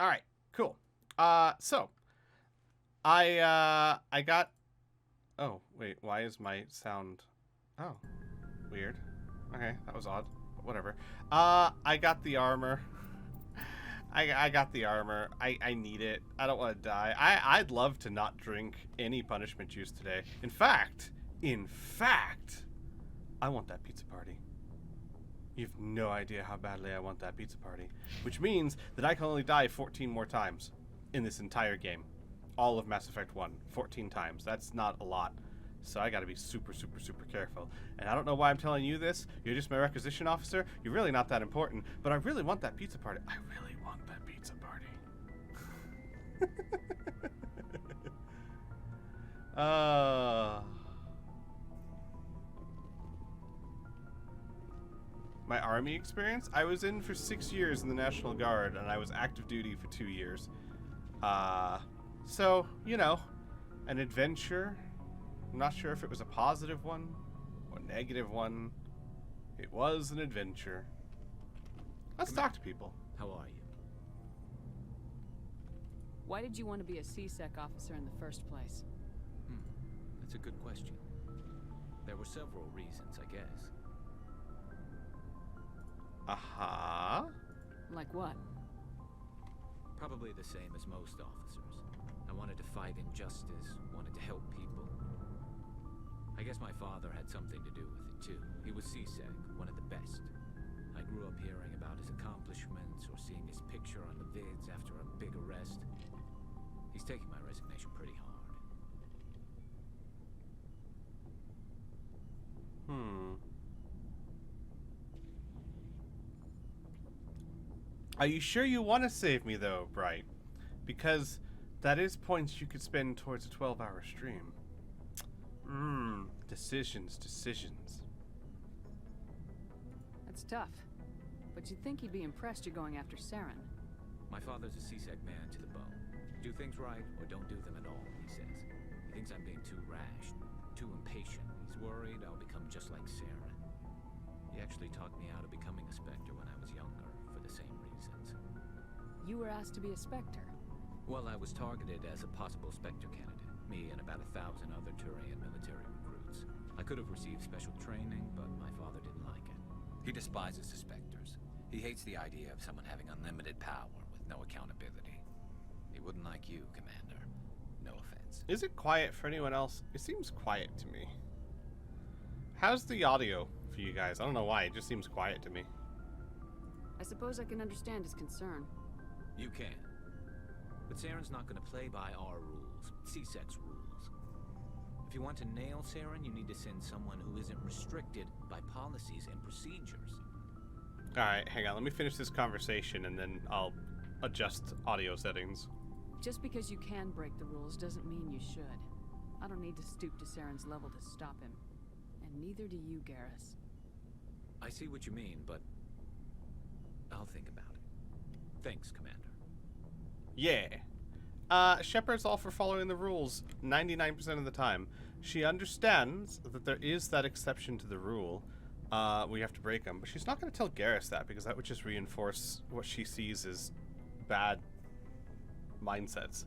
All right, cool. So I got. Oh wait, why is my sound? Oh, weird. Okay, that was odd. But whatever. I got the armor. I got the armor. I need it. I don't want to die. I'd love to not drink any punishment juice today. In fact, I want that pizza party. You have no idea how badly I want that pizza party. Which means that I can only die 14 more times in this entire game. All of Mass Effect 1. 14 times. That's not a lot. So I gotta be super, super, super careful. And I don't know why I'm telling you this. You're just my requisition officer. You're really not that important. But I really want that pizza party. I really want that pizza party. My army experience? I was in for 6 years in the National Guard, and I was active duty for 2 years. So, you know, an adventure. I'm not sure if it was a positive one or a negative one. It was an adventure. Let's talk to people. How are you? Why did you want to be a C-Sec officer in the first place? That's a good question. There were several reasons, I guess. Uh-huh. Like what? Probably the same as most officers. I wanted to fight injustice, wanted to help people. I guess my father had something to do with it, too. He was C-Sec, one of the best. I grew up hearing about his accomplishments or seeing his picture on the vids after a big arrest. He's taking my resignation pretty hard. Are you sure you want to save me, though, Bright? Because that is points you could spend towards a 12-hour stream. Decisions. That's tough. But you'd think he'd be impressed you're going after Saren. My father's a C-Sec man to the bone. Do things right or don't do them at all, he says. He thinks I'm being too rash, too impatient. He's worried I'll become just like Saren. He actually talked me out of becoming a Spectre when I was younger, for the same reasons. You were asked to be a Spectre. Well, I was targeted as a possible Spectre candidate. Me and about 1,000 other Turian military recruits. I could have received special training, but my father didn't like it. He despises the Spectres. He hates the idea of someone having unlimited power with no accountability. He wouldn't like you, Commander. No offense. Is it quiet for anyone else? It seems quiet to me. How's the audio for you guys? I don't know why. It just seems quiet to me. I suppose I can understand his concern. You can. But Saren's not going to play by our rules, C-Sec's rules. If you want to nail Saren, you need to send someone who isn't restricted by policies and procedures. Alright, hang on. Let me finish this conversation and then I'll adjust audio settings. Just because you can break the rules doesn't mean you should. I don't need to stoop to Saren's level to stop him. And neither do you, Garrus. I see what you mean, but I'll think about it. Thanks, Commander. Yeah. Shepard's all for following the rules 99% of the time. She understands that there is that exception to the rule. We have to break them. But she's not going to tell Garrus that because that would just reinforce what she sees as bad mindsets.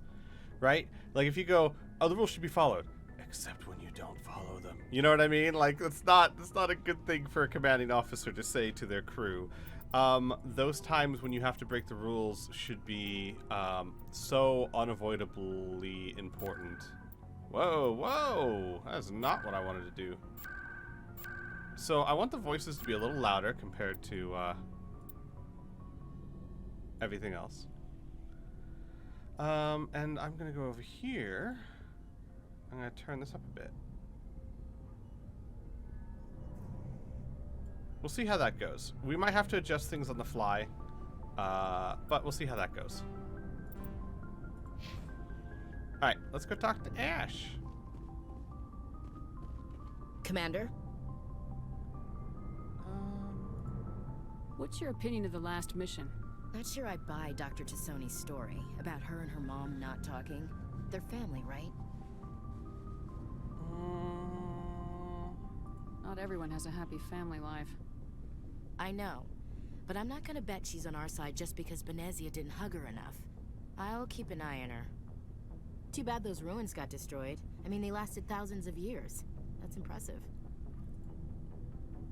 Right? Like if you go, oh, the rules should be followed. Except when you don't follow them. You know what I mean? Like that's not a good thing for a commanding officer to say to their crew. Those times when you have to break the rules should be so unavoidably important. Whoa! That's not what I wanted to do. So I want the voices to be a little louder compared to everything else. And I'm gonna go over here. I'm gonna turn this up a bit. We'll see how that goes. We might have to adjust things on the fly, but we'll see how that goes. Alright, let's go talk to Ash. Commander? What's your opinion of the last mission? Not sure I buy Dr. Tassoni's story about her and her mom not talking. They're family, right? Not everyone has a happy family life. I know. But I'm not gonna bet she's on our side just because Benezia didn't hug her enough. I'll keep an eye on her. Too bad those ruins got destroyed. I mean, they lasted thousands of years. That's impressive.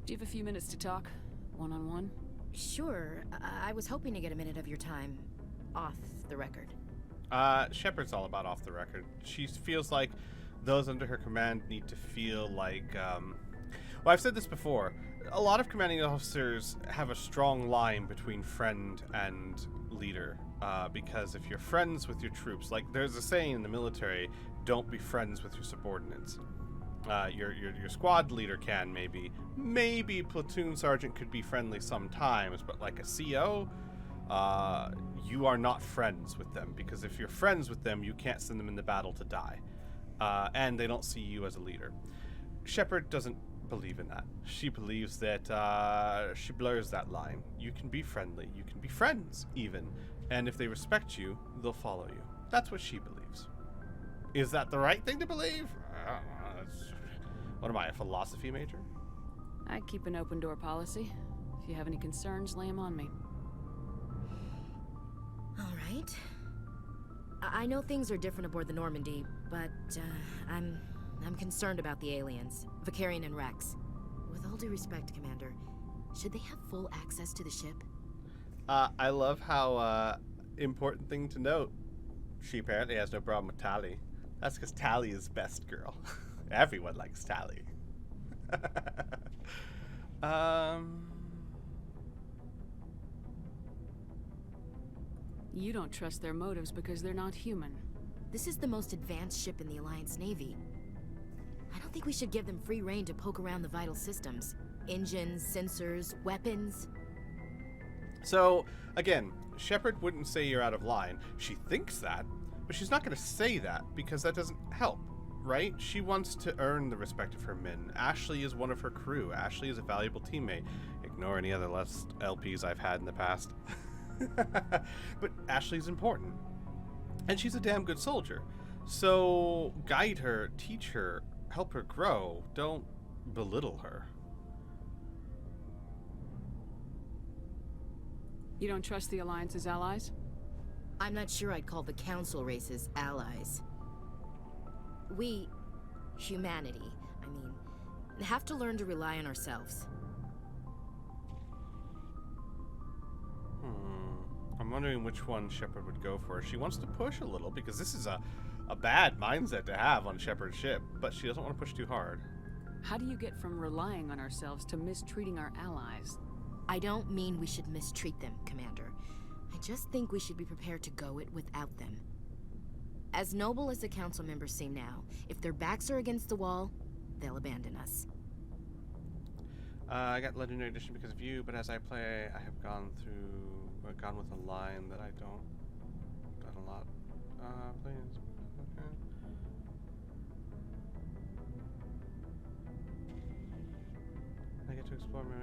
Do you have a few minutes to talk? One-on-one? Sure. I was hoping to get a minute of your time off the record. Shepard's all about off the record. She feels like those under her command need to feel like, well, I've said this before. A lot of commanding officers have a strong line between friend and leader. Because if you're friends with your troops, like there's a saying in the military, don't be friends with your subordinates. Your squad leader can maybe platoon sergeant could be friendly sometimes, but like a CO, you are not friends with them, because if you're friends with them, you can't send them in the battle to die, and they don't see you as a leader. Shepard doesn't believe in that. She believes that she blurs that line. You can be friendly, you can be friends even, and if they respect you, they'll follow you. That's what she believes. Is that the right thing to believe? What am I, a philosophy major? I keep an open door policy. If you have any concerns, lay them on me. All right. I know things are different aboard the Normandy, but I'm concerned about the aliens, Vicarian and Rex. With all due respect, Commander, should they have full access to the ship? I love how important thing to note. She apparently has no problem with Tali. That's because Tali is best girl. Everyone likes Tali. You don't trust their motives because they're not human. This is the most advanced ship in the Alliance Navy. I don't think we should give them free rein to poke around the vital systems. Engines, sensors, weapons. So, again, Shepard wouldn't say you're out of line. She thinks that, but she's not going to say that because that doesn't help, right? She wants to earn the respect of her men. Ashley is one of her crew. Ashley is a valuable teammate. Ignore any other less LPs I've had in the past. But Ashley's important. And she's a damn good soldier. So, guide her, teach her, help her grow. Don't belittle her. You don't trust the Alliance's allies? I'm not sure I'd call the Council races allies. We, humanity, have to learn to rely on ourselves. I'm wondering which one Shepard would go for. She wants to push a little because this is a bad mindset to have on Shepard's ship, but she doesn't want to push too hard. How do you get from relying on ourselves to mistreating our allies? I don't mean we should mistreat them, Commander. I just think we should be prepared to go it without them. As noble as the Council members seem now, if their backs are against the wall, they'll abandon us. I got Legendary Edition because of you, but as I play, I have gone with a line that I don't done a lot. Please. Okay. I get to explore my...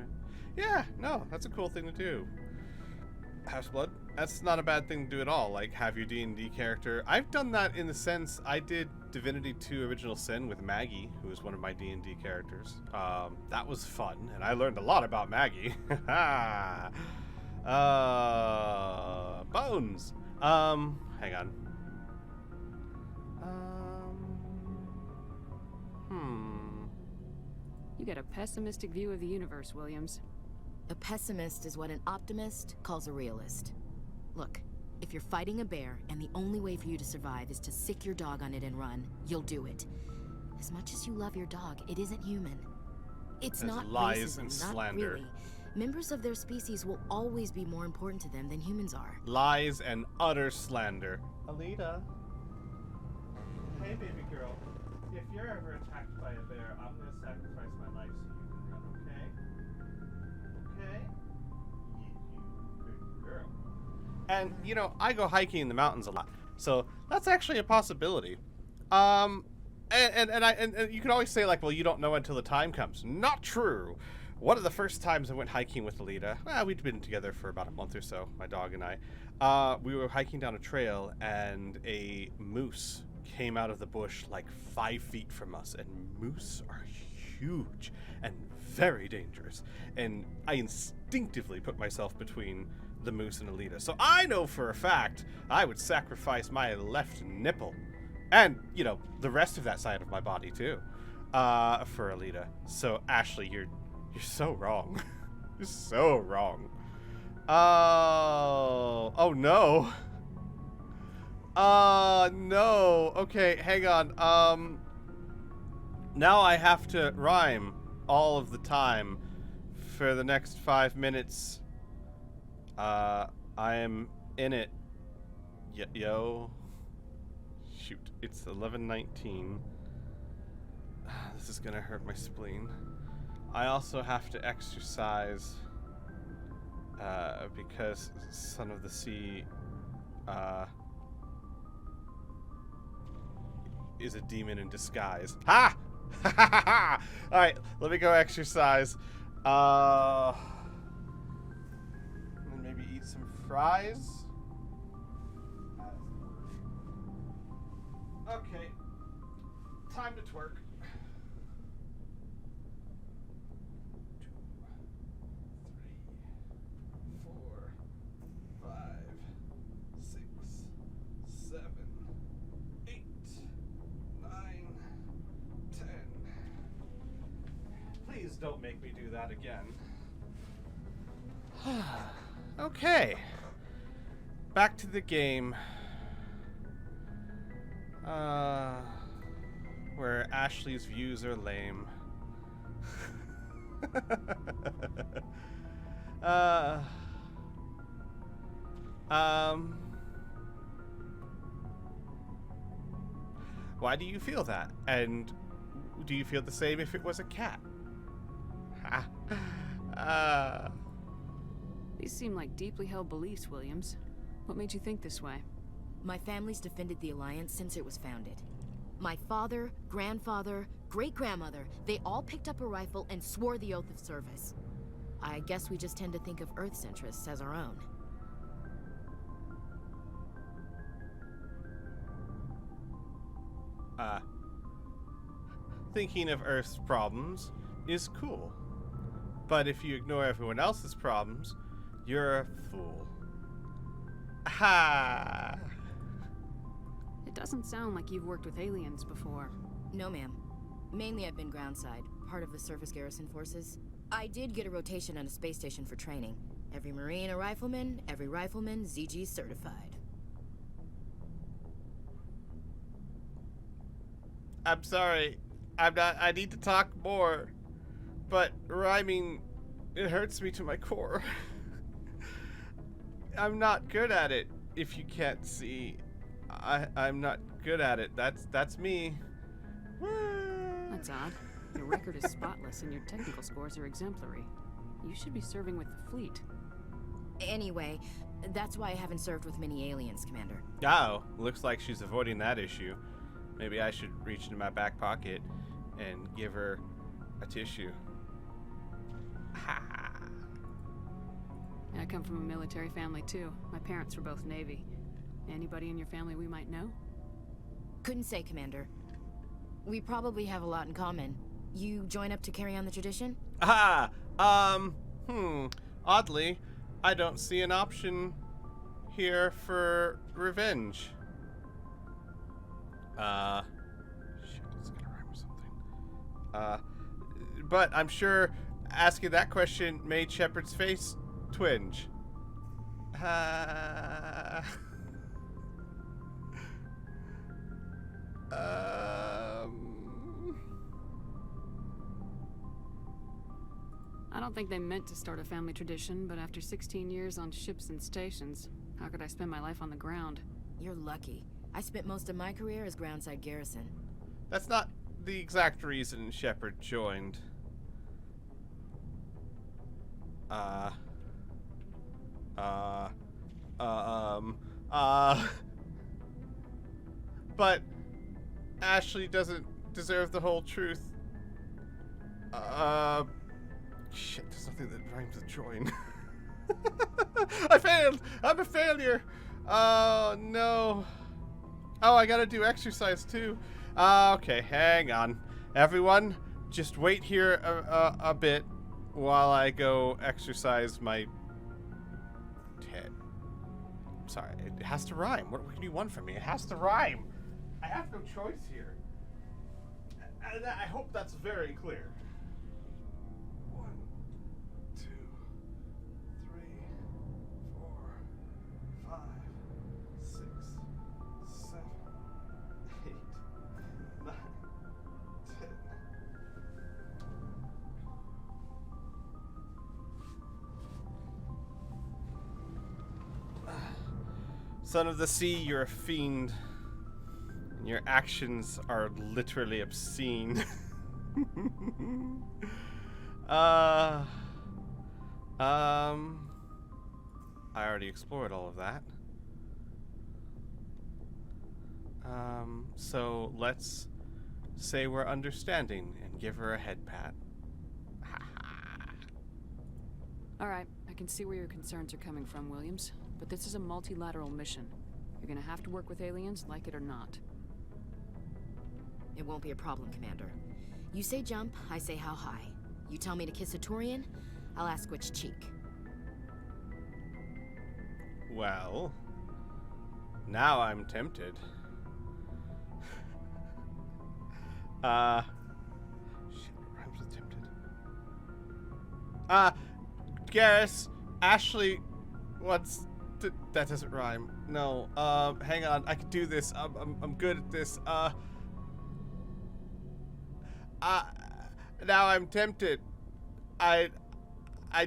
Yeah, no, that's a cool thing to do. House Blood, that's not a bad thing to do at all. Like, have your D&D character. I've done that in the sense I did Divinity 2 Original Sin with Maggie, who is one of my D&D characters. That was fun, and I learned a lot about Maggie. Bones. Hang on. You get a pessimistic view of the universe, Williams. A pessimist is what an optimist calls a realist. Look, if you're fighting a bear and the only way for you to survive is to sick your dog on it and run, you'll do it. As much as you love your dog, it isn't human. It's That's not lies racism, and not slander. really. Members of their species will always be more important to them than humans are. Lies and utter slander. Alita. Hey, baby girl. If you're ever attacked by a bear, I'm going to sacrifice my life so you can run, okay? Okay? You good girl. And, you know, I go hiking in the mountains a lot, so that's actually a possibility. And you can always say, like, well, you don't know until the time comes. Not true. One of the first times I went hiking with Alita, we'd been together for about a month or so, my dog and I. We were hiking down a trail, and a moose came out of the bush like 5 feet from us, and moose are huge and very dangerous. And I instinctively put myself between the Moose and Alita. So I know for a fact I would sacrifice my left nipple. And, you know, the rest of that side of my body, too. For Alita. So, Ashley, you're so wrong. You're so wrong. Oh, no. No. Okay, hang on. Now I have to rhyme all of the time for the next 5 minutes. I am in it. Yo. Shoot, it's 11:19. This is gonna hurt my spleen. I also have to exercise because Son of the Sea is a demon in disguise. Ha! Ha ha ha! Alright, let me go exercise. And maybe eat some fries. Okay. Time to twerk. 2, 3, 4, 5, 6, 7, 8, 9, 10. Please don't make me do that again. Okay. Back to the game. Where Ashley's views are lame. Why do you feel that? And do you feel the same if it was a cat? These seem like deeply held beliefs, Williams. What made you think this way? My family's defended the Alliance since it was founded. My father, grandfather, great-grandmother, they all picked up a rifle and swore the oath of service. I guess we just tend to think of Earth's interests as our own. Thinking of Earth's problems is cool. But if you ignore everyone else's problems, you're a fool. Ha! It doesn't sound like you've worked with aliens before. No, ma'am. Mainly I've been groundside, part of the surface garrison forces. I did get a rotation on a space station for training. Every Marine a rifleman, every rifleman ZG certified. I'm sorry. I need to talk more. But rhyming, it hurts me to my core. I'm not good at it, if you can't see. I'm not good at it. That's me. That's odd. Your record is spotless and your technical scores are exemplary. You should be serving with the fleet. Anyway, that's why I haven't served with many aliens, Commander. Oh, looks like she's avoiding that issue. Maybe I should reach into my back pocket and give her a tissue. Ha! I come from a military family too. My parents were both Navy. Anybody in your family we might know? Couldn't say, Commander. We probably have a lot in common. You join up to carry on the tradition? Oddly, I don't see an option here for revenge. Shit, it's gonna rhyme with something. But I'm sure asking that question made Shepard's face twinge. I don't think they meant to start a family tradition, but after 16 years on ships and stations, how could I spend my life on the ground? You're lucky. I spent most of my career as groundside garrison. That's not the exact reason Shepard joined. But Ashley doesn't deserve the whole truth. Shit, there's nothing that rhymes with join. I failed! I'm a failure! Oh, no. Oh, I gotta do exercise, too. Okay, hang on. Everyone, just wait here a bit while I go exercise my sorry. It has to rhyme. What do you want from me? It has to rhyme. I have no choice here. And I hope that's very clear. 1, 2, 3, 4, 5, 6, 7, 8, 9, 10. Son of the sea, you're a fiend. And your actions are literally obscene. I already explored all of that. So let's say we're understanding and give her a head pat. Alright, I can see where your concerns are coming from, Williams. But this is a multilateral mission. You're gonna have to work with aliens, like it or not. It won't be a problem, Commander. You say jump, I say how high. You tell me to kiss a Turian, I'll ask which cheek. Well, now I'm tempted. Shit, what rhymes with tempted? Garrus, Ashley, that doesn't rhyme. No, hang on, I can do this. I'm good at this. Now I'm tempted. I'd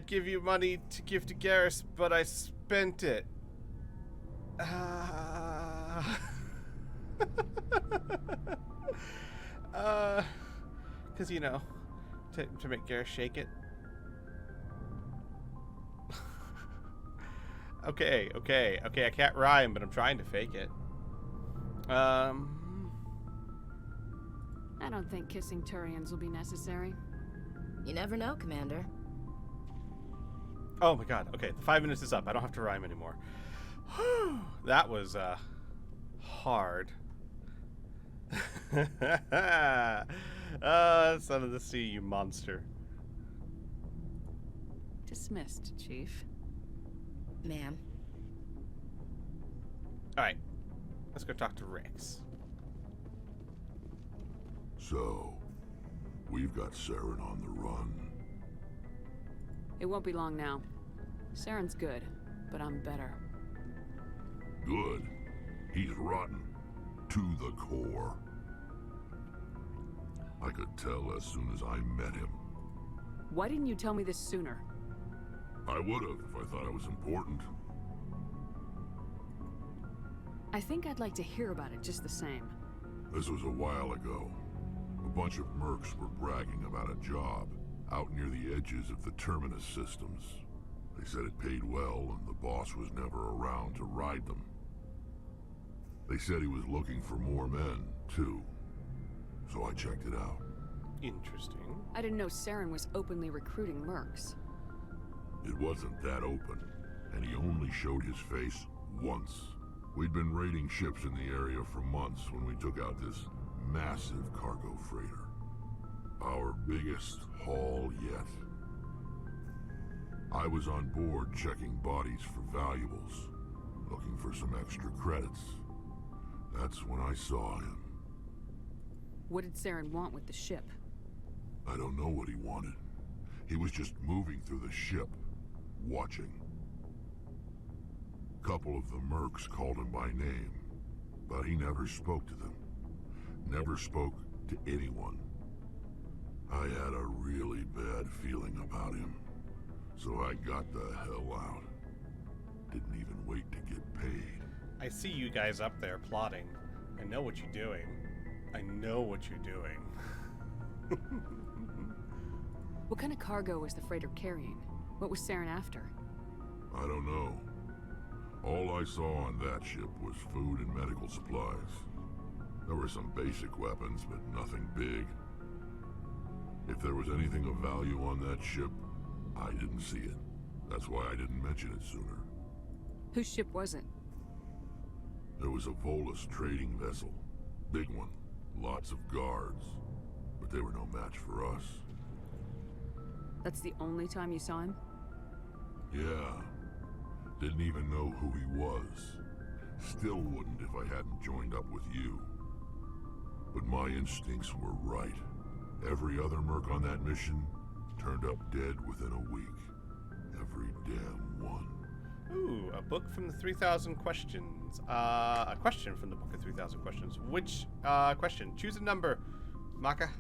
give you money to give to Garrus, but I spent it. Cause you know, to make Garrus shake it. Okay, I can't rhyme, but I'm trying to fake it. I don't think kissing Turians will be necessary. You never know, Commander. Oh my god, okay, the 5 minutes is up. I don't have to rhyme anymore. That was, hard. Son of the sea, you monster. Dismissed, Chief. Ma'am. Alright, let's go talk to Rex. So, we've got Saren on the run. It won't be long now. Saren's good, but I'm better. Good. He's rotten. To the core. I could tell as soon as I met him. Why didn't you tell me this sooner? I would have if I thought it was important. I think I'd like to hear about it just the same. This was a while ago. A bunch of mercs were bragging about a job out near the edges of the Terminus systems. They said it paid well and the boss was never around to ride them. They said he was looking for more men, too. So I checked it out. Interesting. I didn't know Saren was openly recruiting mercs. It wasn't that open, and he only showed his face once. We'd been raiding ships in the area for months when we took out this massive cargo freighter. Our biggest haul yet. I was on board checking bodies for valuables, looking for some extra credits. That's when I saw him. What did Saren want with the ship? I don't know what he wanted. He was just moving through the ship, watching. Couple of the mercs called him by name, but he never spoke to them. Never spoke to anyone. I had a really bad feeling about him, so I got the hell out. Didn't even wait to get paid. I see you guys up there plotting. I know what you're doing. I know what you're doing. What kind of cargo was the freighter carrying? What was Saren after? I don't know. All I saw on that ship was food and medical supplies. There were some basic weapons, but nothing big. If there was anything of value on that ship, I didn't see it. That's why I didn't mention it sooner. Whose ship was it? There was a Volus trading vessel. Big one. Lots of guards. But they were no match for us. That's the only time you saw him? Yeah. Didn't even know who he was. Still wouldn't if I hadn't joined up with you. But my instincts were right. Every other merc on that mission turned up dead within a week. Every damn one. Ooh, a book from the 3,000 questions. A question from the book of 3,000 questions. Which question? Choose a number. Maka?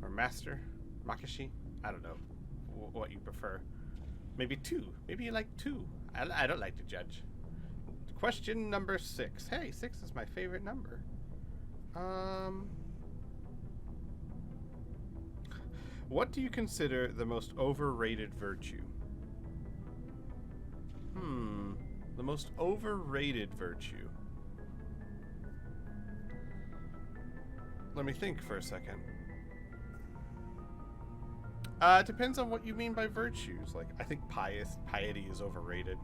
Or Master? Makashi? I don't know what you prefer. Maybe 2. Maybe you like 2. I don't like to judge. Question number 6. Hey, 6 is my favorite number. What do you consider the most overrated virtue? The most overrated virtue. Let me think for a second. It depends on what you mean by virtues. Like, I think piety is overrated.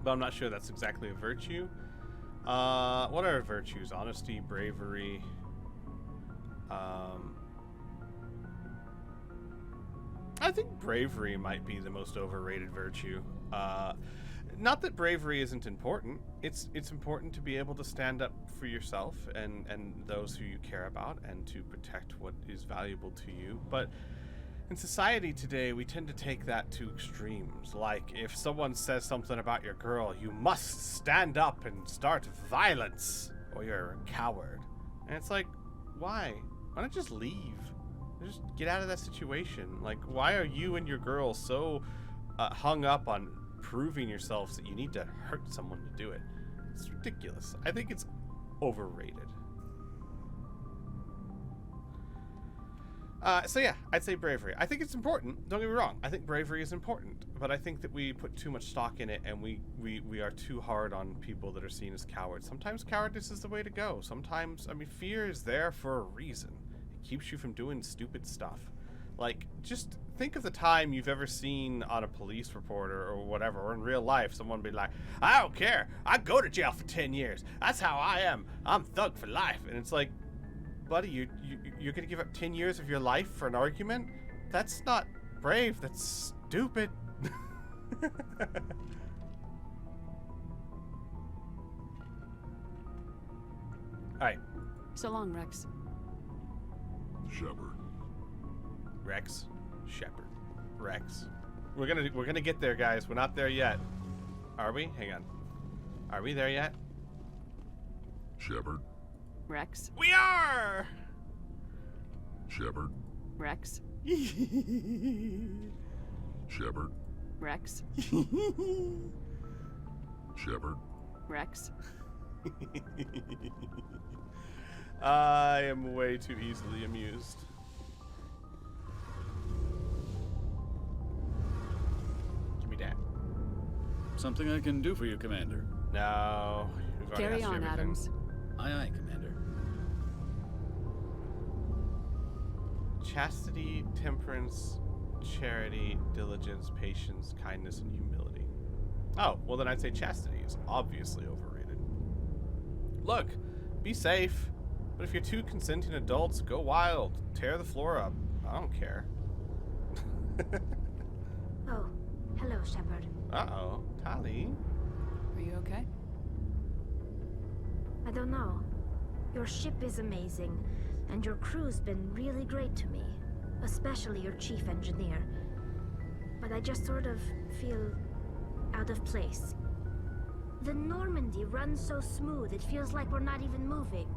But I'm not sure that's exactly a virtue. What are virtues? Honesty, bravery. I think bravery might be the most overrated virtue. Not that bravery isn't important. It's important to be able to stand up for yourself and those who you care about and to protect what is valuable to you. But in society today, we tend to take that to extremes. Like, if someone says something about your girl, you must stand up and start violence, or you're a coward. And it's like, why? Why not just leave? Just get out of that situation. Like, why are you and your girl so hung up on proving yourselves that you need to hurt someone to do it? It's ridiculous. I think it's overrated. So yeah, I'd say bravery. I think it's important. Don't get me wrong. I think bravery is important, but I think that we put too much stock in it, and we are too hard on people that are seen as cowards. Sometimes cowardice is the way to go. Sometimes, I mean, fear is there for a reason. It keeps you from doing stupid stuff. Like, just think of the time you've ever seen on a police report or whatever, or in real life, someone be like, I don't care. I go to jail for 10 years. That's how I am. I'm thug for life. And it's like, buddy, you're gonna give up 10 years of your life for an argument? That's not brave. That's stupid. Alright. So long, Rex. Shepard. Rex. Shepard. Rex. We're gonna get there, guys. We're not there yet. Are we? Hang on. Are we there yet? Shepard. Rex. We are! Shepard. Rex. Shepard. Rex. Shepard. Rex. I am way too easily amused. Give me that. Something I can do for you, Commander. No. We've already Carry asked you on, everything. Adams. Aye, aye, Commander. Chastity, temperance, charity, diligence, patience, kindness, and humility. Oh, well then I'd say chastity is obviously overrated. Look, be safe. But if you're two consenting adults, go wild. Tear the floor up. I don't care. Oh, hello, Shepard. Uh-oh. Tali. Are you okay? I don't know. Your ship is amazing, and your crew's been really great to me. Especially your chief engineer. But I just sort of feel out of place. The Normandy runs so smooth, it feels like we're not even moving.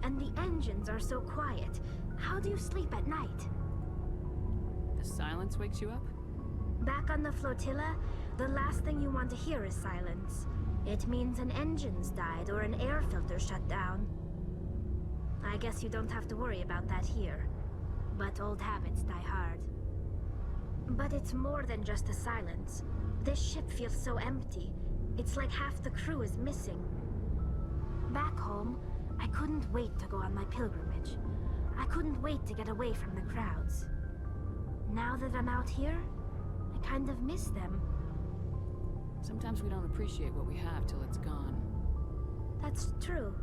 And the engines are so quiet. How do you sleep at night? The silence wakes you up? Back on the flotilla, the last thing you want to hear is silence. It means an engine's died or an air filter shut down. I guess you don't have to worry about that here. But old habits die hard. But it's more than just the silence. This ship feels so empty. It's like half the crew is missing. Back home, I couldn't wait to go on my pilgrimage. I couldn't wait to get away from the crowds. Now that I'm out here, I kind of miss them. Sometimes we don't appreciate what we have till it's gone. That's true.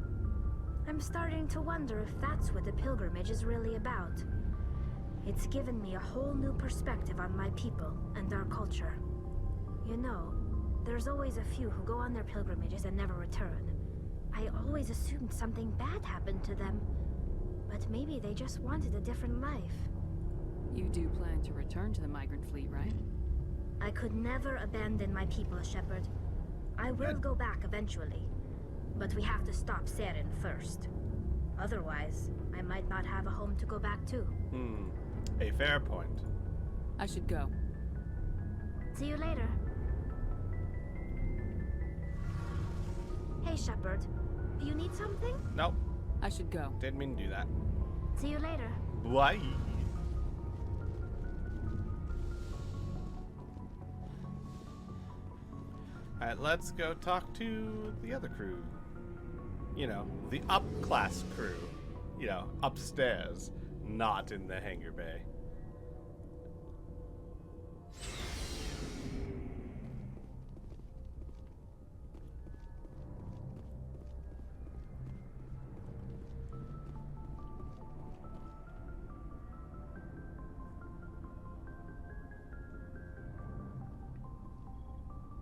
I'm starting to wonder if that's what the pilgrimage is really about. It's given me a whole new perspective on my people and our culture. You know, There's always a few who go on their pilgrimages and never return. I always assumed something bad happened to them. But maybe they just wanted a different life. You do plan to return to the migrant fleet, right? I could never abandon my people, Shepard. I will go back eventually. But we have to stop Saren first. Otherwise, I might not have a home to go back to. A fair point. I should go. See you later. Hey, Shepard. Do you need something? Nope, I should go. didn't mean to do that. See you later. Bye. Alright, let's go talk to the other crew. You know, the up-class crew. You know, upstairs, not in the hangar bay.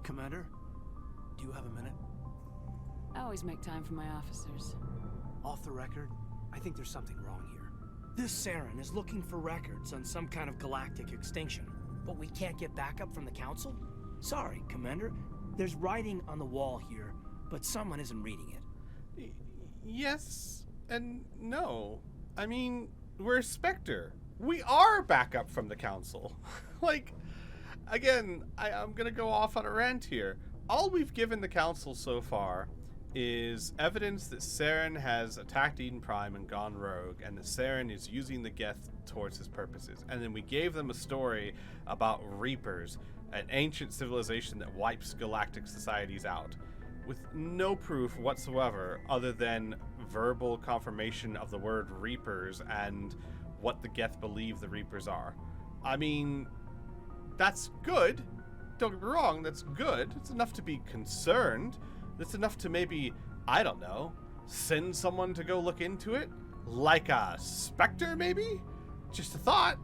Commander, do you have a minute? I always make time for my officers. Off the record, I think there's something wrong here. This Saren is looking for records on some kind of galactic extinction, but we can't get backup from the Council? Sorry, Commander. There's writing on the wall here, but someone isn't reading it. Yes and no. I mean, we're Spectre. We are backup from the Council. Like, again, I'm gonna go off on a rant here. All we've given the Council so far is evidence that Saren has attacked Eden Prime and gone rogue, and that Saren is using the Geth towards his purposes. And then we gave them a story about Reapers, an ancient civilization that wipes galactic societies out, with no proof whatsoever other than verbal confirmation of the word Reapers and what the Geth believe the Reapers are. I mean, that's good. Don't get me wrong, that's good. It's enough to be concerned. That's enough to maybe, I don't know, send someone to go look into it? Like a Spectre, maybe? Just a thought.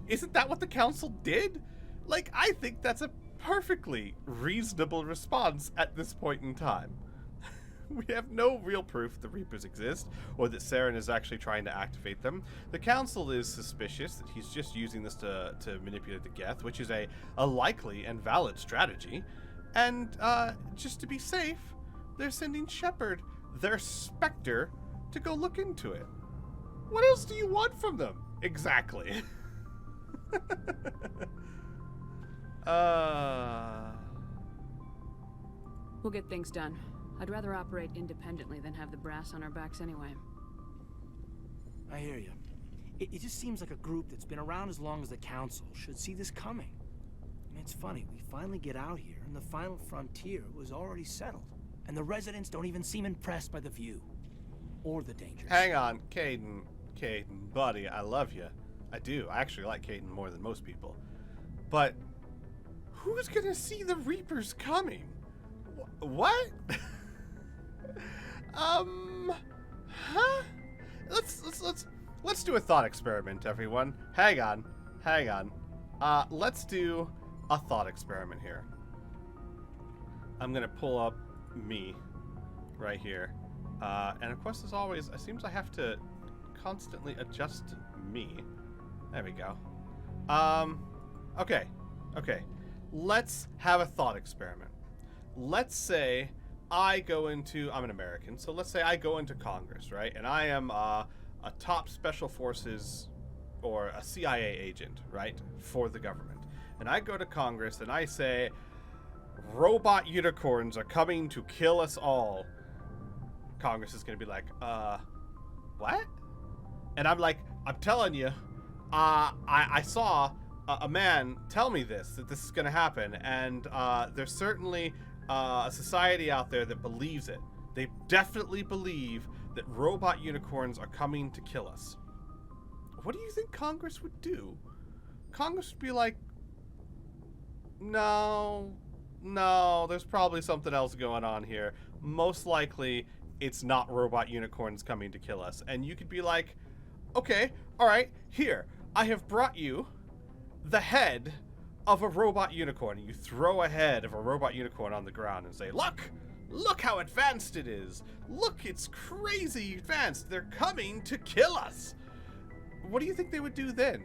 Isn't that what the Council did? Like, I think that's a perfectly reasonable response at this point in time. We have no real proof the Reapers exist, or that Saren is actually trying to activate them. The Council is suspicious that he's just using this to manipulate the Geth, which is a likely and valid strategy. And just to be safe, they're sending Shepard, their Spectre, to go look into it. What else do you want from them? Exactly. We'll get things done. I'd rather operate independently than have the brass on our backs anyway. I hear you. It just seems like a group that's been around as long as the Council should see this coming. I mean, it's funny, we finally get out here, and the final frontier was already settled. And the residents don't even seem impressed by the view. Or the dangers. Hang on, Caden, buddy, I love you. I do. I actually like Caden more than most people. But who's gonna see the Reapers coming? What? Huh? Let's do a thought experiment, everyone. Hang on. Let's do a thought experiment here. I'm gonna pull up me right here. And of course, as always, it seems I have to constantly adjust me. There we go. Okay. Let's have a thought experiment. Let's say I go into, I'm an American, so let's say I go into Congress, right? And I am a top special forces or a CIA agent, right? For the government. And I go to Congress and I say, robot unicorns are coming to kill us all. Congress is going to be like, what? And I'm like, I'm telling you, I saw a man tell me that this is going to happen. And there's certainly a society out there that believes it. They definitely believe that robot unicorns are coming to kill us. What do you think Congress would do? Congress would be like, no, there's probably something else going on here. Most likely, it's not robot unicorns coming to kill us. And you could be like, okay, all right, here, I have brought you the head of a robot unicorn, and you throw a head of a robot unicorn on the ground and say, look how advanced it is. Look, it's crazy advanced. They're coming to kill us. What do you think they would do then?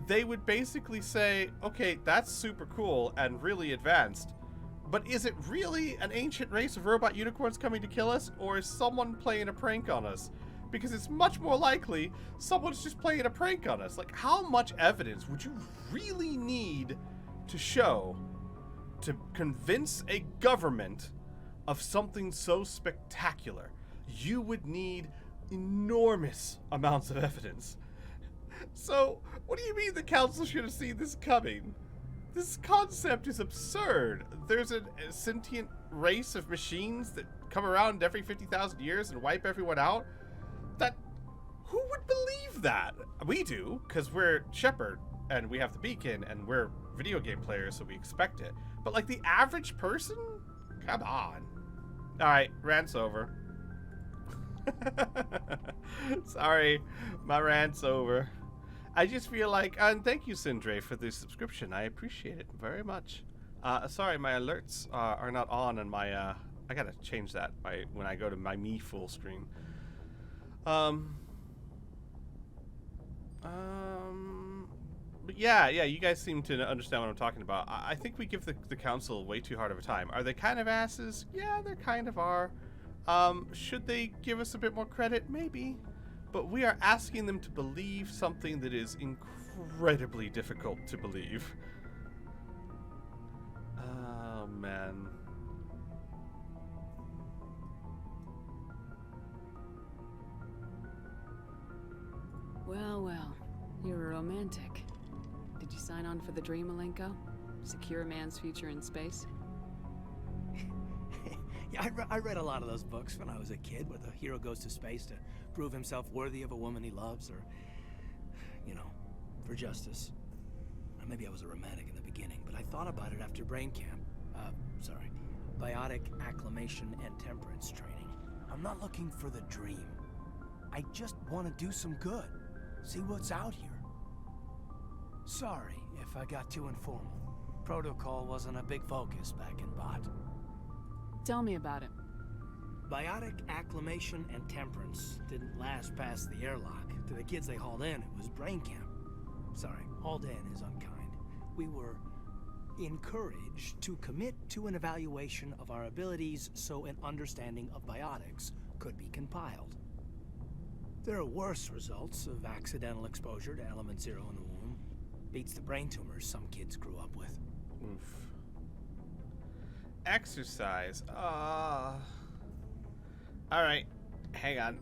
They would basically say, okay, that's super cool and really advanced, but is it really an ancient race of robot unicorns coming to kill us, or is someone playing a prank on us? Because it's much more likely someone's just playing a prank on us. Like, how much evidence would you really need to show to convince a government of something so spectacular? You would need enormous amounts of evidence. So, what do you mean the council should have seen this coming? This concept is absurd. There's a sentient race of machines that come around every 50,000 years and wipe everyone out. Who would believe that? We do, because we're Shepard, and we have the beacon, and we're video game players, so we expect it. But like the average person? Come on. Alright, rant's over. Sorry, my rant's over. I just feel like, and thank you, Sindre, for the subscription. I appreciate it very much. Sorry, my alerts are not on my, I gotta change that when I go to my me full screen. But yeah, you guys seem to understand what I'm talking about. I think we give the council way too hard of a time. Are they kind of asses? Yeah, they kind of are. Should they give us a bit more credit? Maybe. But we are asking them to believe something that is incredibly difficult to believe. Oh, man. Well, you're a romantic. Did you sign on for the dream, Malenko? Secure a man's future in space? Yeah, I read a lot of those books when I was a kid, where the hero goes to space to prove himself worthy of a woman he loves, or, you know, for justice. Or maybe I was a romantic in the beginning, but I thought about it after brain camp. Biotic acclimation and temperance training. I'm not looking for the dream. I just want to do some good. See what's out here. Sorry if I got too informal. Protocol wasn't a big focus back in Bot. Tell me about it. Biotic acclimation and temperance didn't last past the airlock. To the kids they hauled in, it was brain camp. Sorry, hauled in is unkind. We were encouraged to commit to an evaluation of our abilities so an understanding of biotics could be compiled. There are worse results of accidental exposure to element 0 in the womb. Beats the brain tumors some kids grew up with. Oof. Exercise. Alright, hang on.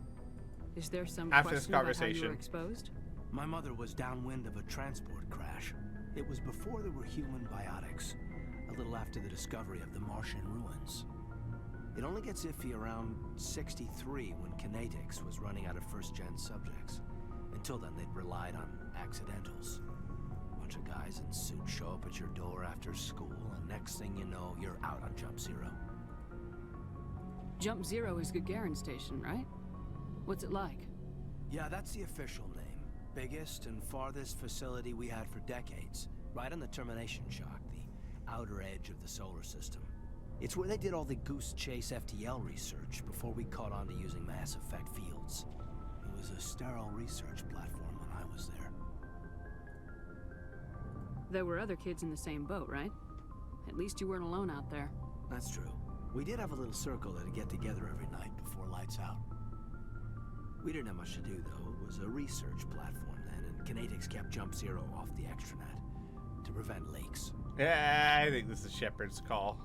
Is there some After this question about how you conversation. were exposed? My mother was downwind of a transport crash. It was before there were human biotics, a little after the discovery of the Martian ruins. It only gets iffy around 63 when Kinetics was running out of first-gen subjects. Until then, they'd relied on accidentals. A bunch of guys in suits show up at your door after school, and next thing you know, you're out on Jump Zero. Jump Zero is Gagarin Station, right? What's it like? Yeah, that's the official name. Biggest and farthest facility we had for decades. Right on the termination shock, the outer edge of the solar system. It's where they did all the Goose Chase FTL research before we caught on to using mass effect fields. It was a sterile research platform when I was there. There were other kids in the same boat, right? At least you weren't alone out there. That's true. We did have a little circle that'd get together every night before lights out. We didn't have much to do, though. It was a research platform then, and Kinetics kept Jump Zero off the extranet to prevent leaks. Yeah, I think this is Shepard's call.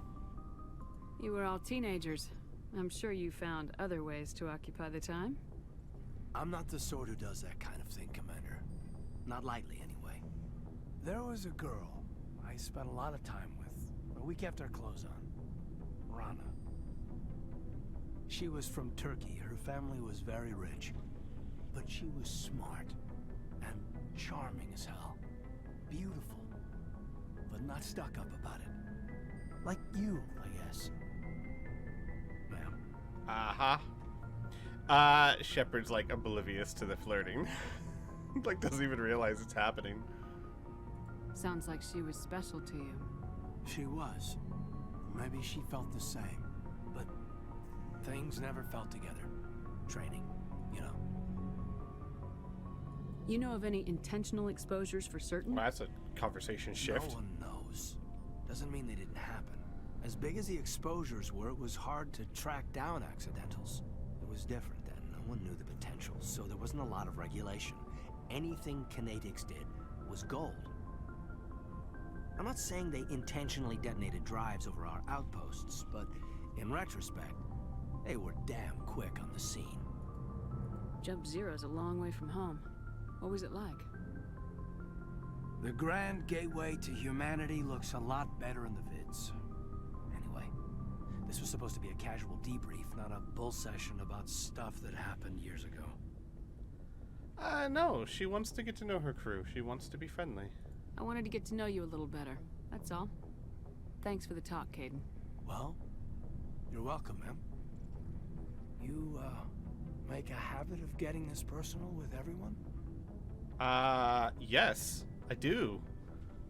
You were all teenagers. I'm sure you found other ways to occupy the time. I'm not the sort who does that kind of thing, Commander. Not lightly, anyway. There was a girl I spent a lot of time with, but we kept our clothes on. Rana. She was from Turkey. Her family was very rich. But she was smart and charming as hell. Beautiful, but not stuck up about it. Like you, I guess. Ma'am. Shepard's like oblivious to the flirting. Like doesn't even realize it's happening. Sounds like she was special to you. She was. Maybe she felt the same. But things never felt together. Training, you know. You know of any intentional exposures for certain? Well, that's a conversation shift. No one knows. Doesn't mean they didn't happen. As big as the exposures were, it was hard to track down accidentals. It was different then. No one knew the potential, so there wasn't a lot of regulation. Anything Kinetics did was gold. I'm not saying they intentionally detonated drives over our outposts, but in retrospect, they were damn quick on the scene. Jump Zero's a long way from home. What was it like? The grand gateway to humanity looks a lot better in the vids. Anyway, this was supposed to be a casual debrief, not a bull session about stuff that happened years ago. No, she wants to get to know her crew. She wants to be friendly. I wanted to get to know you a little better. That's all. Thanks for the talk, Caden. Well, you're welcome, ma'am. You, make a habit of getting this personal with everyone? Yes, I do,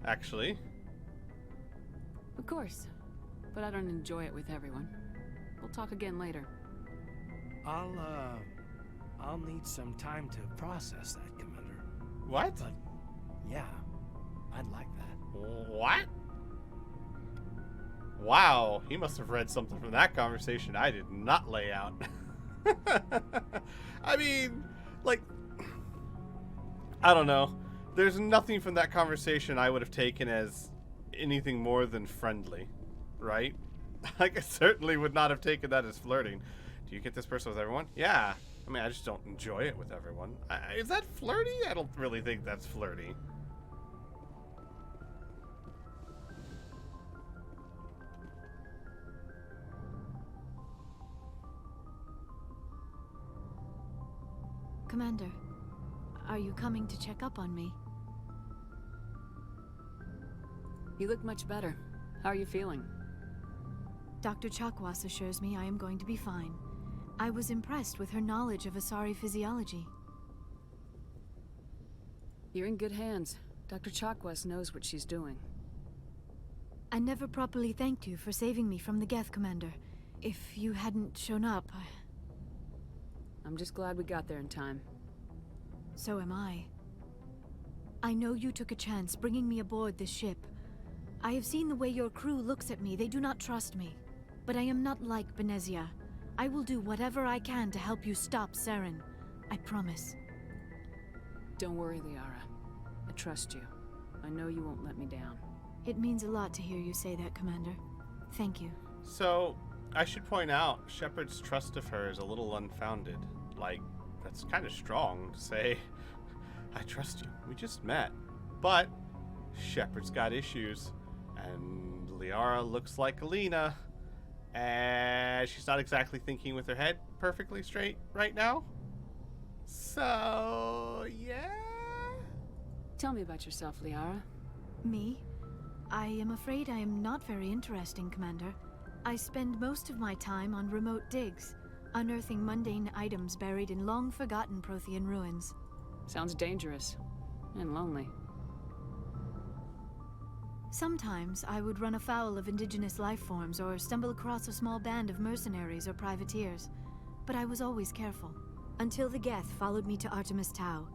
actually. Of course. But I don't enjoy it with everyone. We'll talk again later. I'll need some time to process that, Commander. What? But, yeah, I'd like that. What? Wow, he must have read something from that conversation I did not lay out. I mean, like, I don't know. There's nothing from that conversation I would have taken as anything more than friendly, right? Like, I certainly would not have taken that as flirting. Do you get this person with everyone? Yeah. I mean, I just don't enjoy it with everyone. Is that flirty? I don't really think that's flirty. Commander, are you coming to check up on me? You look much better. How are you feeling? Dr. Chakwas assures me I am going to be fine. I was impressed with her knowledge of Asari physiology. You're in good hands. Dr. Chakwas knows what she's doing. I never properly thanked you for saving me from the Geth, Commander. If you hadn't shown up, I'm just glad we got there in time. So am I. I know you took a chance bringing me aboard this ship. I have seen the way your crew looks at me. They do not trust me. But I am not like Benezia. I will do whatever I can to help you stop Saren. I promise. Don't worry, Liara. I trust you. I know you won't let me down. It means a lot to hear you say that, Commander. Thank you. So, I should point out, Shepard's trust of her is a little unfounded. Like, that's kind of strong to say, I trust you. We just met. But, Shepard's got issues. And Liara looks like Alina. And she's not exactly thinking with her head perfectly straight right now. So, yeah? Tell me about yourself, Liara. Me? I am afraid I am not very interesting, Commander. I spend most of my time on remote digs, unearthing mundane items buried in long-forgotten Prothean ruins. Sounds dangerous. And lonely. Sometimes I would run afoul of indigenous life forms or stumble across a small band of mercenaries or privateers. But I was always careful. Until the Geth followed me to Artemis Tau.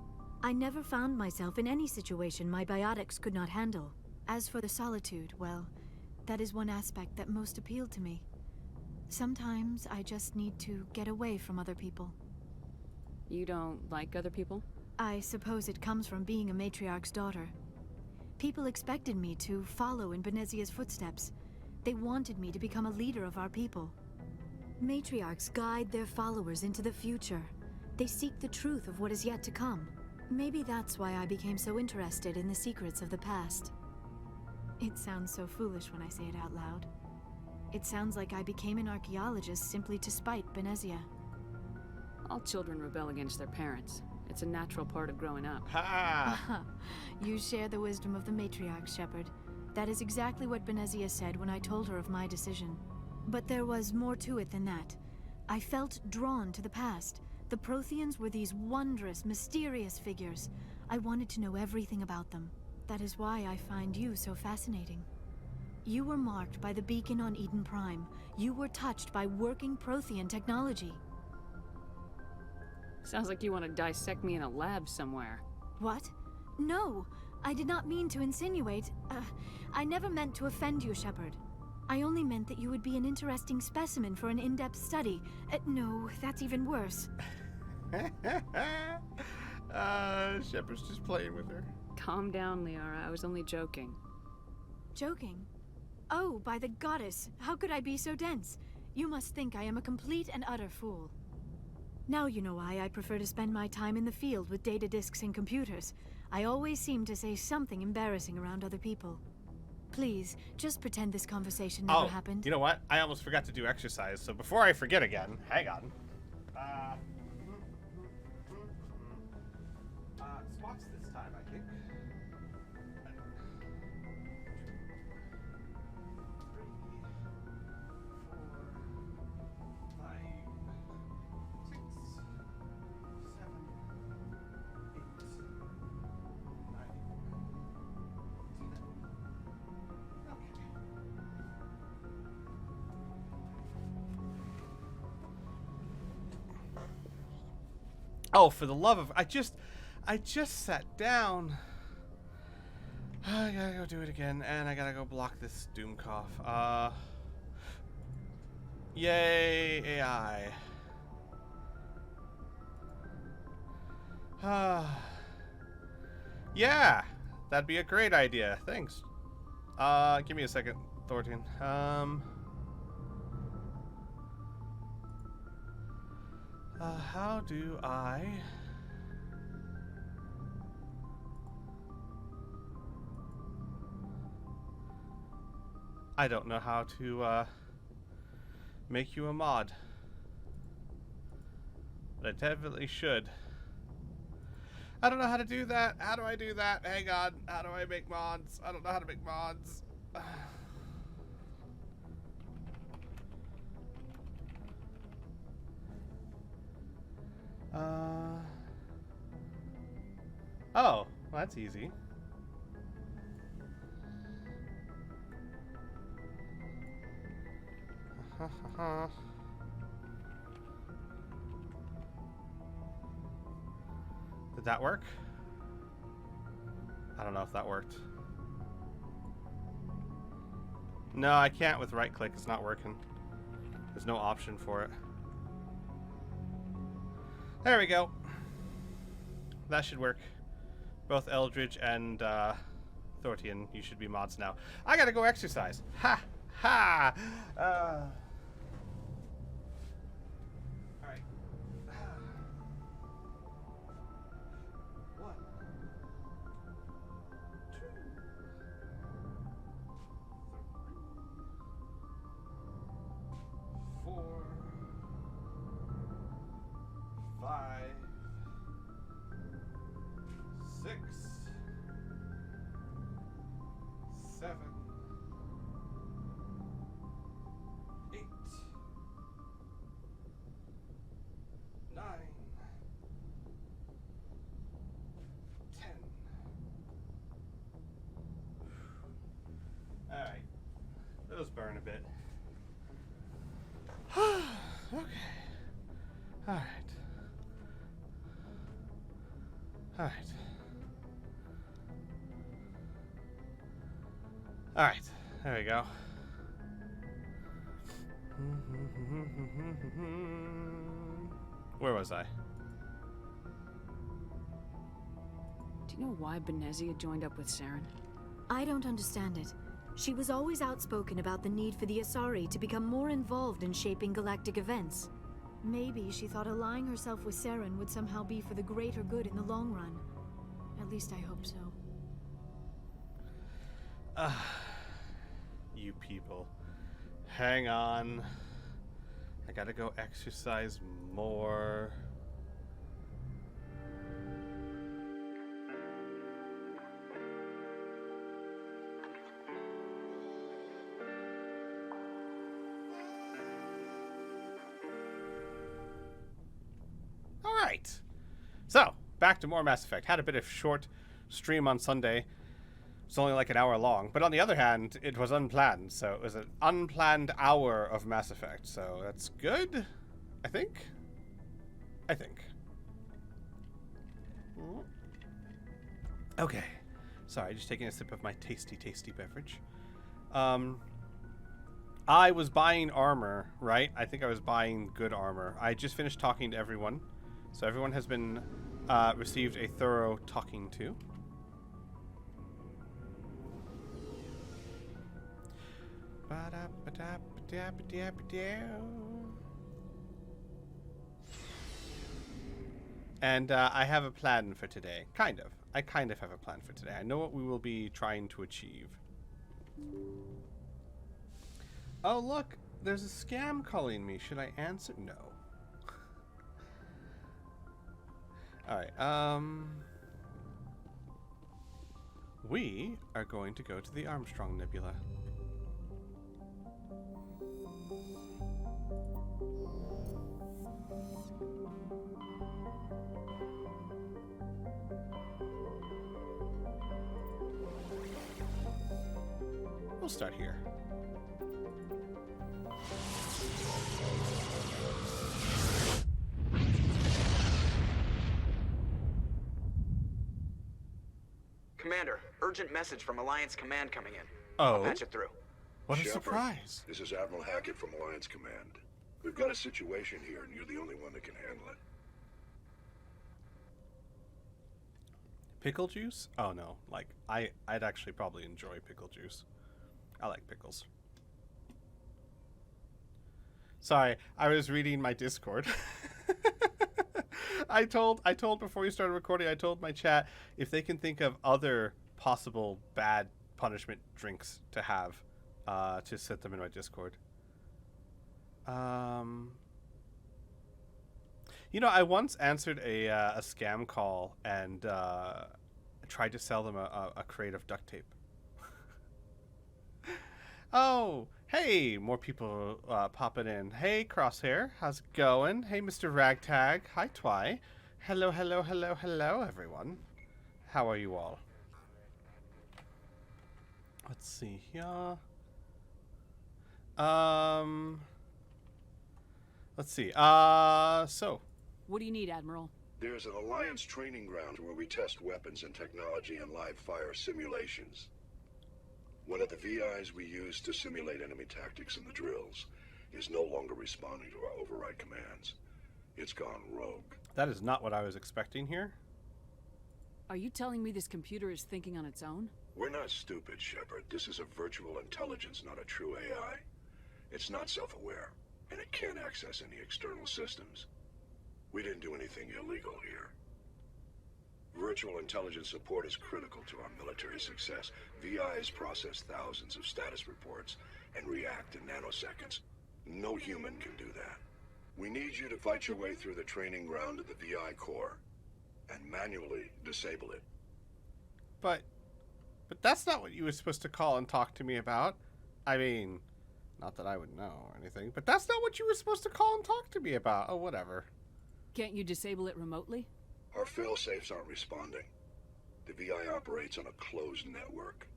I never found myself in any situation my biotics could not handle. As for the solitude, well, that is one aspect that most appealed to me. Sometimes I just need to get away from other people. You don't like other people? I suppose it comes from being a matriarch's daughter. People expected me to follow in Benezia's footsteps. They wanted me to become a leader of our people. Matriarchs guide their followers into the future. They seek the truth of what is yet to come. Maybe that's why I became so interested in the secrets of the past. It sounds so foolish when I say it out loud. It sounds like I became an archaeologist simply to spite Benezia. All children rebel against their parents. It's a natural part of growing up. Ha! You share the wisdom of the matriarch, Shepard. That is exactly what Benezia said when I told her of my decision. But there was more to it than that. I felt drawn to the past. The Protheans were these wondrous, mysterious figures. I wanted to know everything about them. That is why I find you so fascinating. You were marked by the beacon on Eden Prime. You were touched by working Prothean technology. Sounds like you want to dissect me in a lab somewhere. What? No, I did not mean to insinuate. I never meant to offend you, Shepard. I only meant that you would be an interesting specimen for an in-depth study. No, that's even worse. Shepard's just playing with her. Calm down, Liara. I was only joking. Joking? Oh, by the goddess, how could I be so dense? You must think I am a complete and utter fool. Now you know why I prefer to spend my time in the field with data disks and computers. I always seem to say something embarrassing around other people. Please, just pretend this conversation never happened. You know what? I almost forgot to do exercise, so before I forget again, hang on. Squats this time, I think. 3, 4, 5, 6, 7, 8, 9, 10. Okay. Oh, for the love of... I just sat down. I gotta go do it again, and I gotta go block this doom cough. Yay, AI. Yeah, that'd be a great idea. Thanks. Give me a second, Thornton. How do I... I don't know how to, make you a mod. But I definitely should. I don't know how to do that. How do I do that? Hang on. How do I make mods? I don't know how to make mods. Oh, well, that's easy. Did that work? I don't know if that worked. No, I can't with right click. It's not working. There's no option for it. There we go. That should work. Both Eldridge and Thortian, you should be mods now. I gotta go exercise. Ha! Ha! Alright. 1, 2, 3, 4, 5, 6, 7, 8, 9, 10. Alright. Those burn a bit. Okay. Alright. Alright. Alright. There we go. Where was I? Do you know why Benezia joined up with Saren? I don't understand it. She was always outspoken about the need for the Asari to become more involved in shaping galactic events. Maybe she thought allying herself with Saren would somehow be for the greater good in the long run. At least I hope so. You people. Hang on. I gotta go exercise more. Alright. So, back to more Mass Effect. Had a bit of short stream on Sunday. It's only like an hour long. But on the other hand, it was unplanned. So it was an unplanned hour of Mass Effect. So that's good, I think. Okay. Sorry, just taking a sip of my tasty, tasty beverage. I was buying armor, right? I think I was buying good armor. I just finished talking to everyone. So everyone has been received a thorough talking to. And I have a plan for today. Kind of. I kind of have a plan for today. I know what we will be trying to achieve. Oh, look. There's a scam calling me. Should I answer? No. Alright, we are going to go to the Armstrong Nebula. We'll start here. Commander, urgent message from Alliance Command coming in. Oh? I'll patch it through. What a Shepard, surprise. This is Admiral Hackett from Alliance Command. We've got a situation here, and you're the only one that can handle it. Pickle juice? Oh no, like I'd actually probably enjoy pickle juice. I like pickles. Sorry, I was reading my Discord. I told before we started recording, I told my chat if they can think of other possible bad punishment drinks to have, to set them in my Discord. You know, I once answered a scam call and tried to sell them a crate of duct tape. Oh, hey, more people popping in. Hey, Crosshair, how's it going? Hey, Mr. Ragtag. Hi, Twy. Hello, hello, hello, hello, everyone. How are you all? Let's see here. Let's see. So. What do you need, Admiral? There's an Alliance training ground where we test weapons and technology in live fire simulations. One of the VIs we use to simulate enemy tactics in the drills is no longer responding to our override commands. It's gone rogue. That is not what I was expecting here. Are you telling me this computer is thinking on its own? We're not stupid, Shepard. This is a virtual intelligence, not a true AI. It's not self-aware, and it can't access any external systems. We didn't do anything illegal here. Virtual intelligence support is critical to our military success. VIs process thousands of status reports and react in nanoseconds. No human can do that. We need you to fight your way through the training ground of the VI core and manually disable it. But that's not what you were supposed to call and talk to me about. I mean, not that I would know or anything, but that's not what you were supposed to call and talk to me about. Oh, whatever. Can't you disable it remotely? Our failsafes aren't responding. The VI operates on a closed network.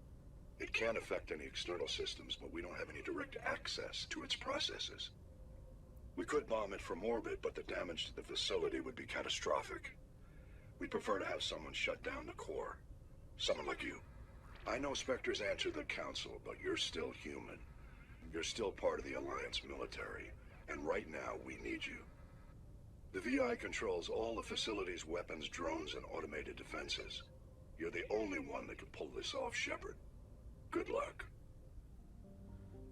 It can affect any external systems, but we don't have any direct access to its processes. We could bomb it from orbit, but the damage to the facility would be catastrophic. We'd prefer to have someone shut down the core. Someone like you. I know Spectres answer the Council, but you're still human. You're still part of the Alliance military, and right now we need you. The VI controls all the facility's weapons, drones, and automated defenses. You're the only one that can pull this off, Shepard. Good luck.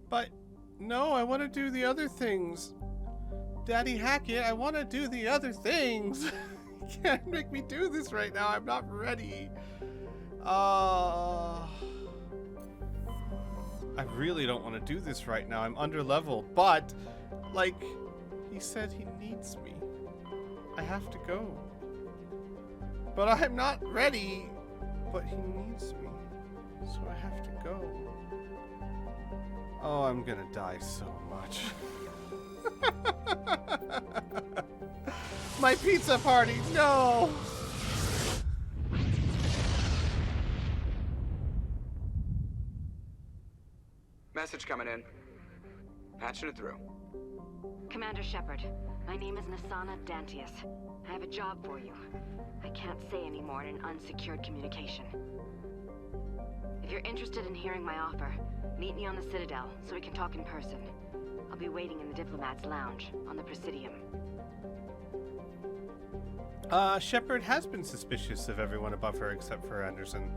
But, no, I want to do the other things. Daddy Hackett, I want to do the other things. You can't make me do this right now. I'm not ready. I really don't want to do this right now. I'm under level, but, like, he said he needs me. I have to go. But I'm not ready. But he needs me. So I have to go. Oh, I'm gonna die so much. My pizza party, no! Message coming in. Patching it through. Commander Shepard, my name is Nasana Dantius. I have a job for you. I can't say any more in an unsecured communication. If you're interested in hearing my offer, meet me on the Citadel so we can talk in person. I'll be waiting in the Diplomat's Lounge on the Presidium. Shepard has been suspicious of everyone above her except for Anderson.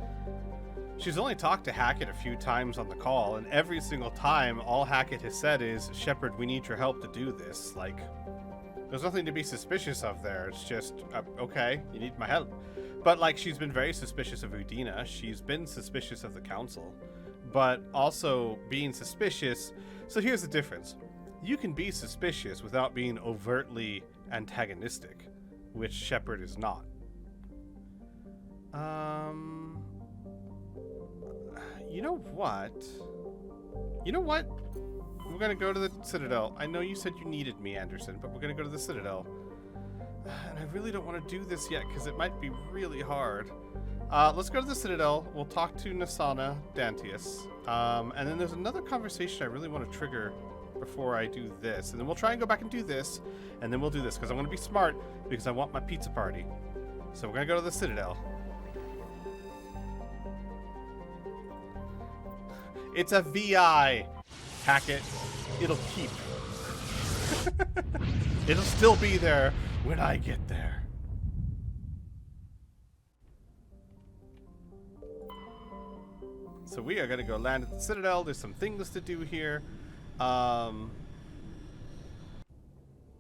She's only talked to Hackett a few times on the call, and every single time, all Hackett has said is, Shepard, we need your help to do this. Like, there's nothing to be suspicious of there. It's just, okay, you need my help. But, like, she's been very suspicious of Udina. She's been suspicious of the Council. But also being suspicious... So here's the difference. You can be suspicious without being overtly antagonistic, which Shepard is not. You know what? We're gonna go to the Citadel. I know you said you needed me, Anderson, but we're gonna go to the Citadel. And I really don't want to do this yet, because it might be really hard. Let's go to the Citadel. We'll talk to Nasana Dantius. And then there's another conversation I really want to trigger before I do this. And then we'll try and go back and do this. And then we'll do this, because I'm going to be smart, because I want my pizza party. So we're going to go to the Citadel. It's a VI. Hackett. It'll keep. It'll still be there when I get there. So we are going to go land at the Citadel. There's some things to do here.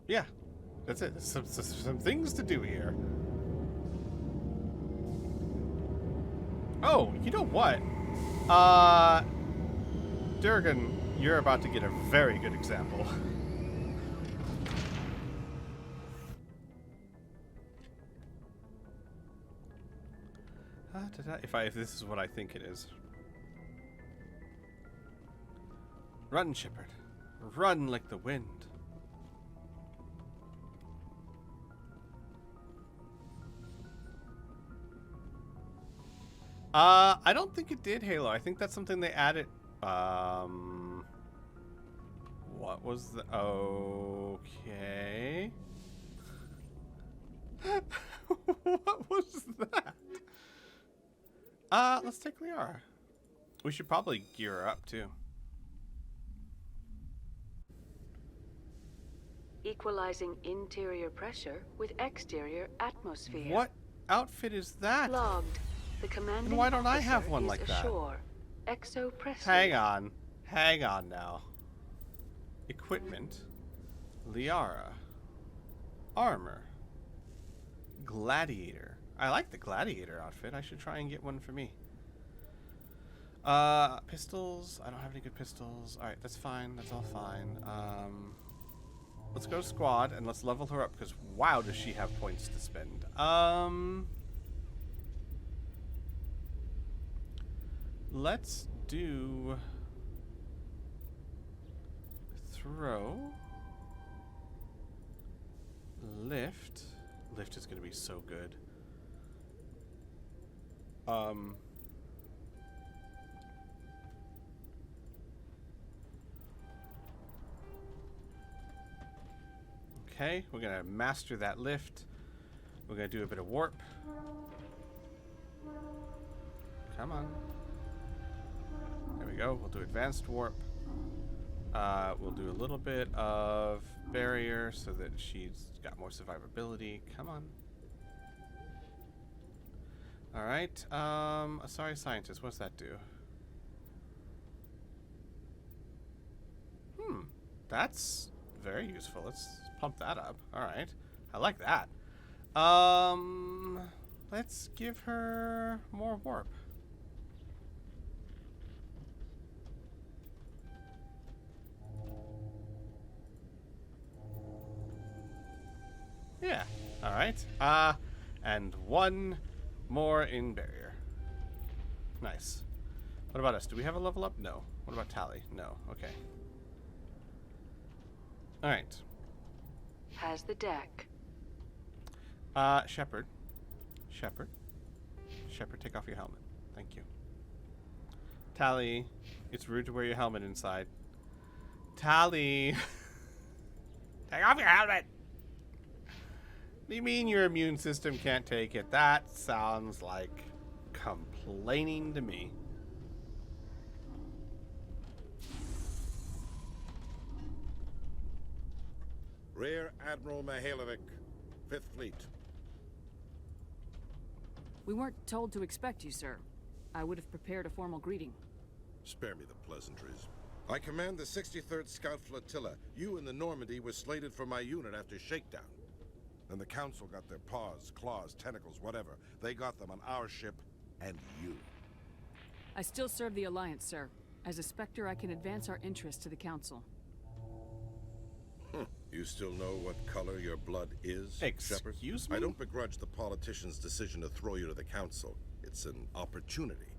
Yeah, that's it. Some things to do here. Oh, you know what? Durgan, you're about to get a very good example. If this is what I think it is. Run, Shepard. Run like the wind. I don't think it did, Halo. I think that's something they added. What was the... Okay. What was that? Let's take Liara. We should probably gear her up, too. Equalizing interior pressure with exterior atmosphere. What outfit is that? Logged. The commanding And why don't I have officer one is like that? ashore. Exopressor. Hang on. Hang on now. Equipment. Liara. Armor. Gladiator. I like the gladiator outfit. I should try and get one for me. Pistols. I don't have any good pistols. Alright, that's fine. That's all fine. Let's go squad and let's level her up because wow, does she have points to spend. Let's do throw. Lift. Lift is going to be so good. Okay, we're going to master that lift. We're going to do a bit of warp. Come on. There we go. We'll do advanced warp. We'll do a little bit of barrier so that she's got more survivability. Come on. Alright. Sorry, scientist. What's that do? That's very useful. Let's pump that up. Alright. I like that. Let's give her more warp. Yeah. Alright. And one more in barrier. Nice. What about us? Do we have a level up? No. What about Tally? No. Okay. Alright. Has the deck. Shepard. Shepard, take off your helmet. Thank you. Tally, it's rude to wear your helmet inside. Tally! Take off your helmet! You mean your immune system can't take it? That sounds like complaining to me. Rear Admiral Mihailovic, 5th Fleet. We weren't told to expect you, sir. I would have prepared a formal greeting. Spare me the pleasantries. I command the 63rd Scout Flotilla. You and the Normandy were slated for my unit after shakedown. Then the Council got their paws, claws, tentacles, whatever. They got them on our ship, and you. I still serve the Alliance, sir. As a Spectre, I can advance our interests to the Council. You still know what color your blood is, Shepard? Excuse me? I don't begrudge the politician's decision to throw you to the Council. It's an opportunity.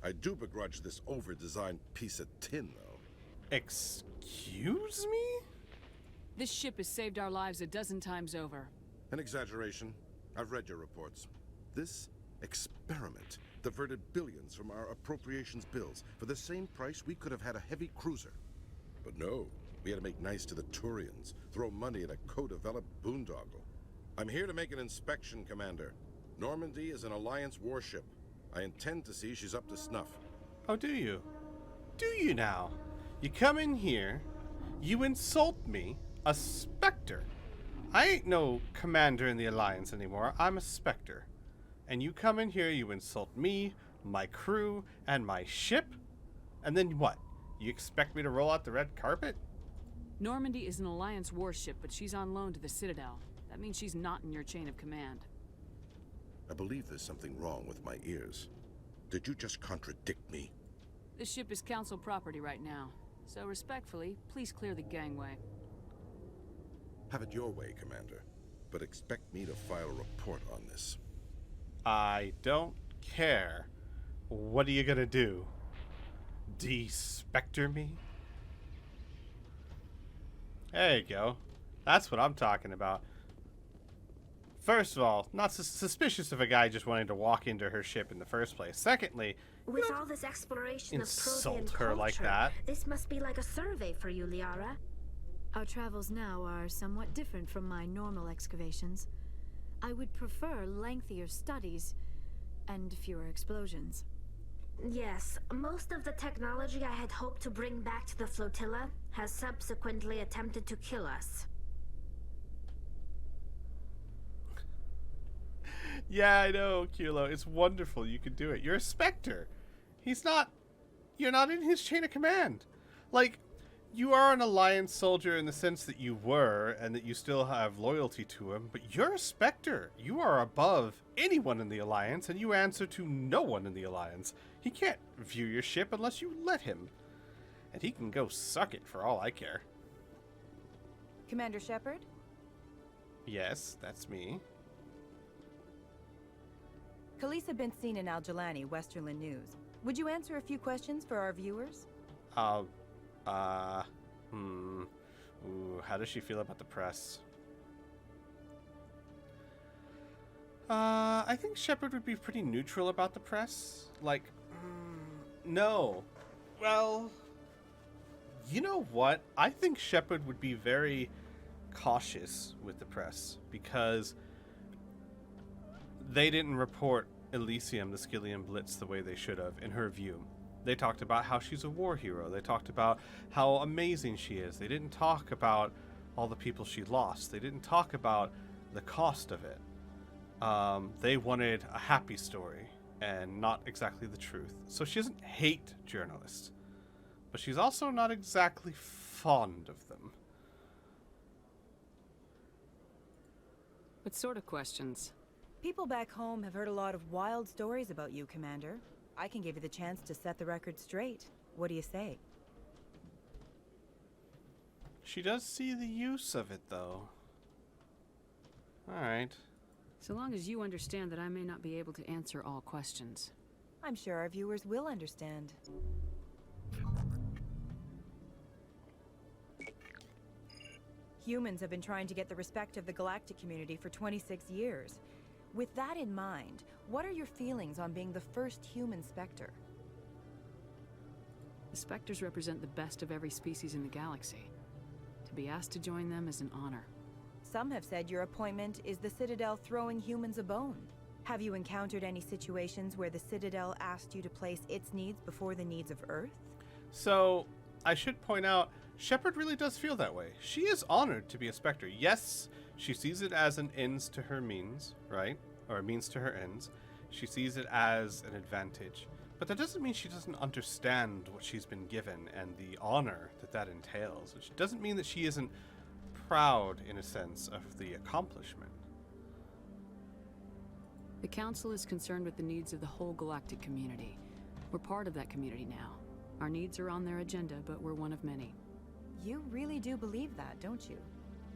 I do begrudge this over-designed piece of tin, though. Excuse me? This ship has saved our lives a dozen times over. An exaggeration. I've read your reports. This experiment diverted billions from our appropriations bills. For the same price, we could have had a heavy cruiser. But no, we had to make nice to the Turians, throw money at a co-developed boondoggle. I'm here to make an inspection, Commander. Normandy is an Alliance warship. I intend to see she's up to snuff. Oh, do you? Do you now? You come in here, you insult me, a Spectre. I ain't no commander in the Alliance anymore. I'm a Spectre. And you come in here, you insult me, my crew, and my ship? And then what? You expect me to roll out the red carpet? Normandy is an Alliance warship, but she's on loan to the Citadel. That means she's not in your chain of command. I believe there's something wrong with my ears. Did you just contradict me? This ship is Council property right now. So respectfully, please clear the gangway. Have it your way, Commander. But expect me to file a report on this. I don't care. What are you gonna do? De-Spectre me? There you go. That's what I'm talking about. First of all, not suspicious of a guy just wanting to walk into her ship in the first place. Secondly, with all this exploration of insult Prothean her culture, like that. This must be like a survey for you, Liara. Our travels now are somewhat different from my normal excavations. I would prefer lengthier studies and fewer explosions. Yes, most of the technology I had hoped to bring back to the flotilla has subsequently attempted to kill us. Yeah, I know, Kilo. It's wonderful. You can do it. You're a Spectre. You're not in his chain of command. Like, you are an Alliance soldier in the sense that you were, and that you still have loyalty to him, but you're a Spectre. You are above anyone in the Alliance, and you answer to no one in the Alliance. He can't view your ship unless you let him. And he can go suck it for all I care. Commander Shepard? Yes, that's me. Khaleesa been seen in Al-Jalani, Westerland News. Would you answer a few questions for our viewers? Ooh, how does she feel about the press? I think Shepard would be pretty neutral about the press. Like, no. Well, you know what? I think Shepard would be very cautious with the press because they didn't report Elysium, the Skillian Blitz, the way they should have, in her view. They talked about how she's a war hero. They talked about how amazing she is. They didn't talk about all the people she lost. They didn't talk about the cost of it. They wanted a happy story and not exactly the truth. So she doesn't hate journalists, but she's also not exactly fond of them. What sort of questions? People back home have heard a lot of wild stories about you, Commander. I can give you the chance to set the record straight. What do you say? She does see the use of it, though. Alright. So long as you understand that I may not be able to answer all questions. I'm sure our viewers will understand. Humans have been trying to get the respect of the galactic community for 26 years. With that in mind, what are your feelings on being the first human Spectre? The Spectres represent the best of every species in the galaxy. To be asked to join them is an honor. Some have said your appointment is the Citadel throwing humans a bone. Have you encountered any situations where the Citadel asked you to place its needs before the needs of Earth? So, I should point out, Shepard really does feel that way. She is honored to be a Spectre. Yes, she sees it as an ends to her means, right? Or a means to her ends. She sees it as an advantage. But that doesn't mean she doesn't understand what she's been given and the honor that that entails. It doesn't mean that she isn't proud, in a sense, of the accomplishment. The Council is concerned with the needs of the whole galactic community. We're part of that community now. Our needs are on their agenda, but we're one of many. You really do believe that, don't you?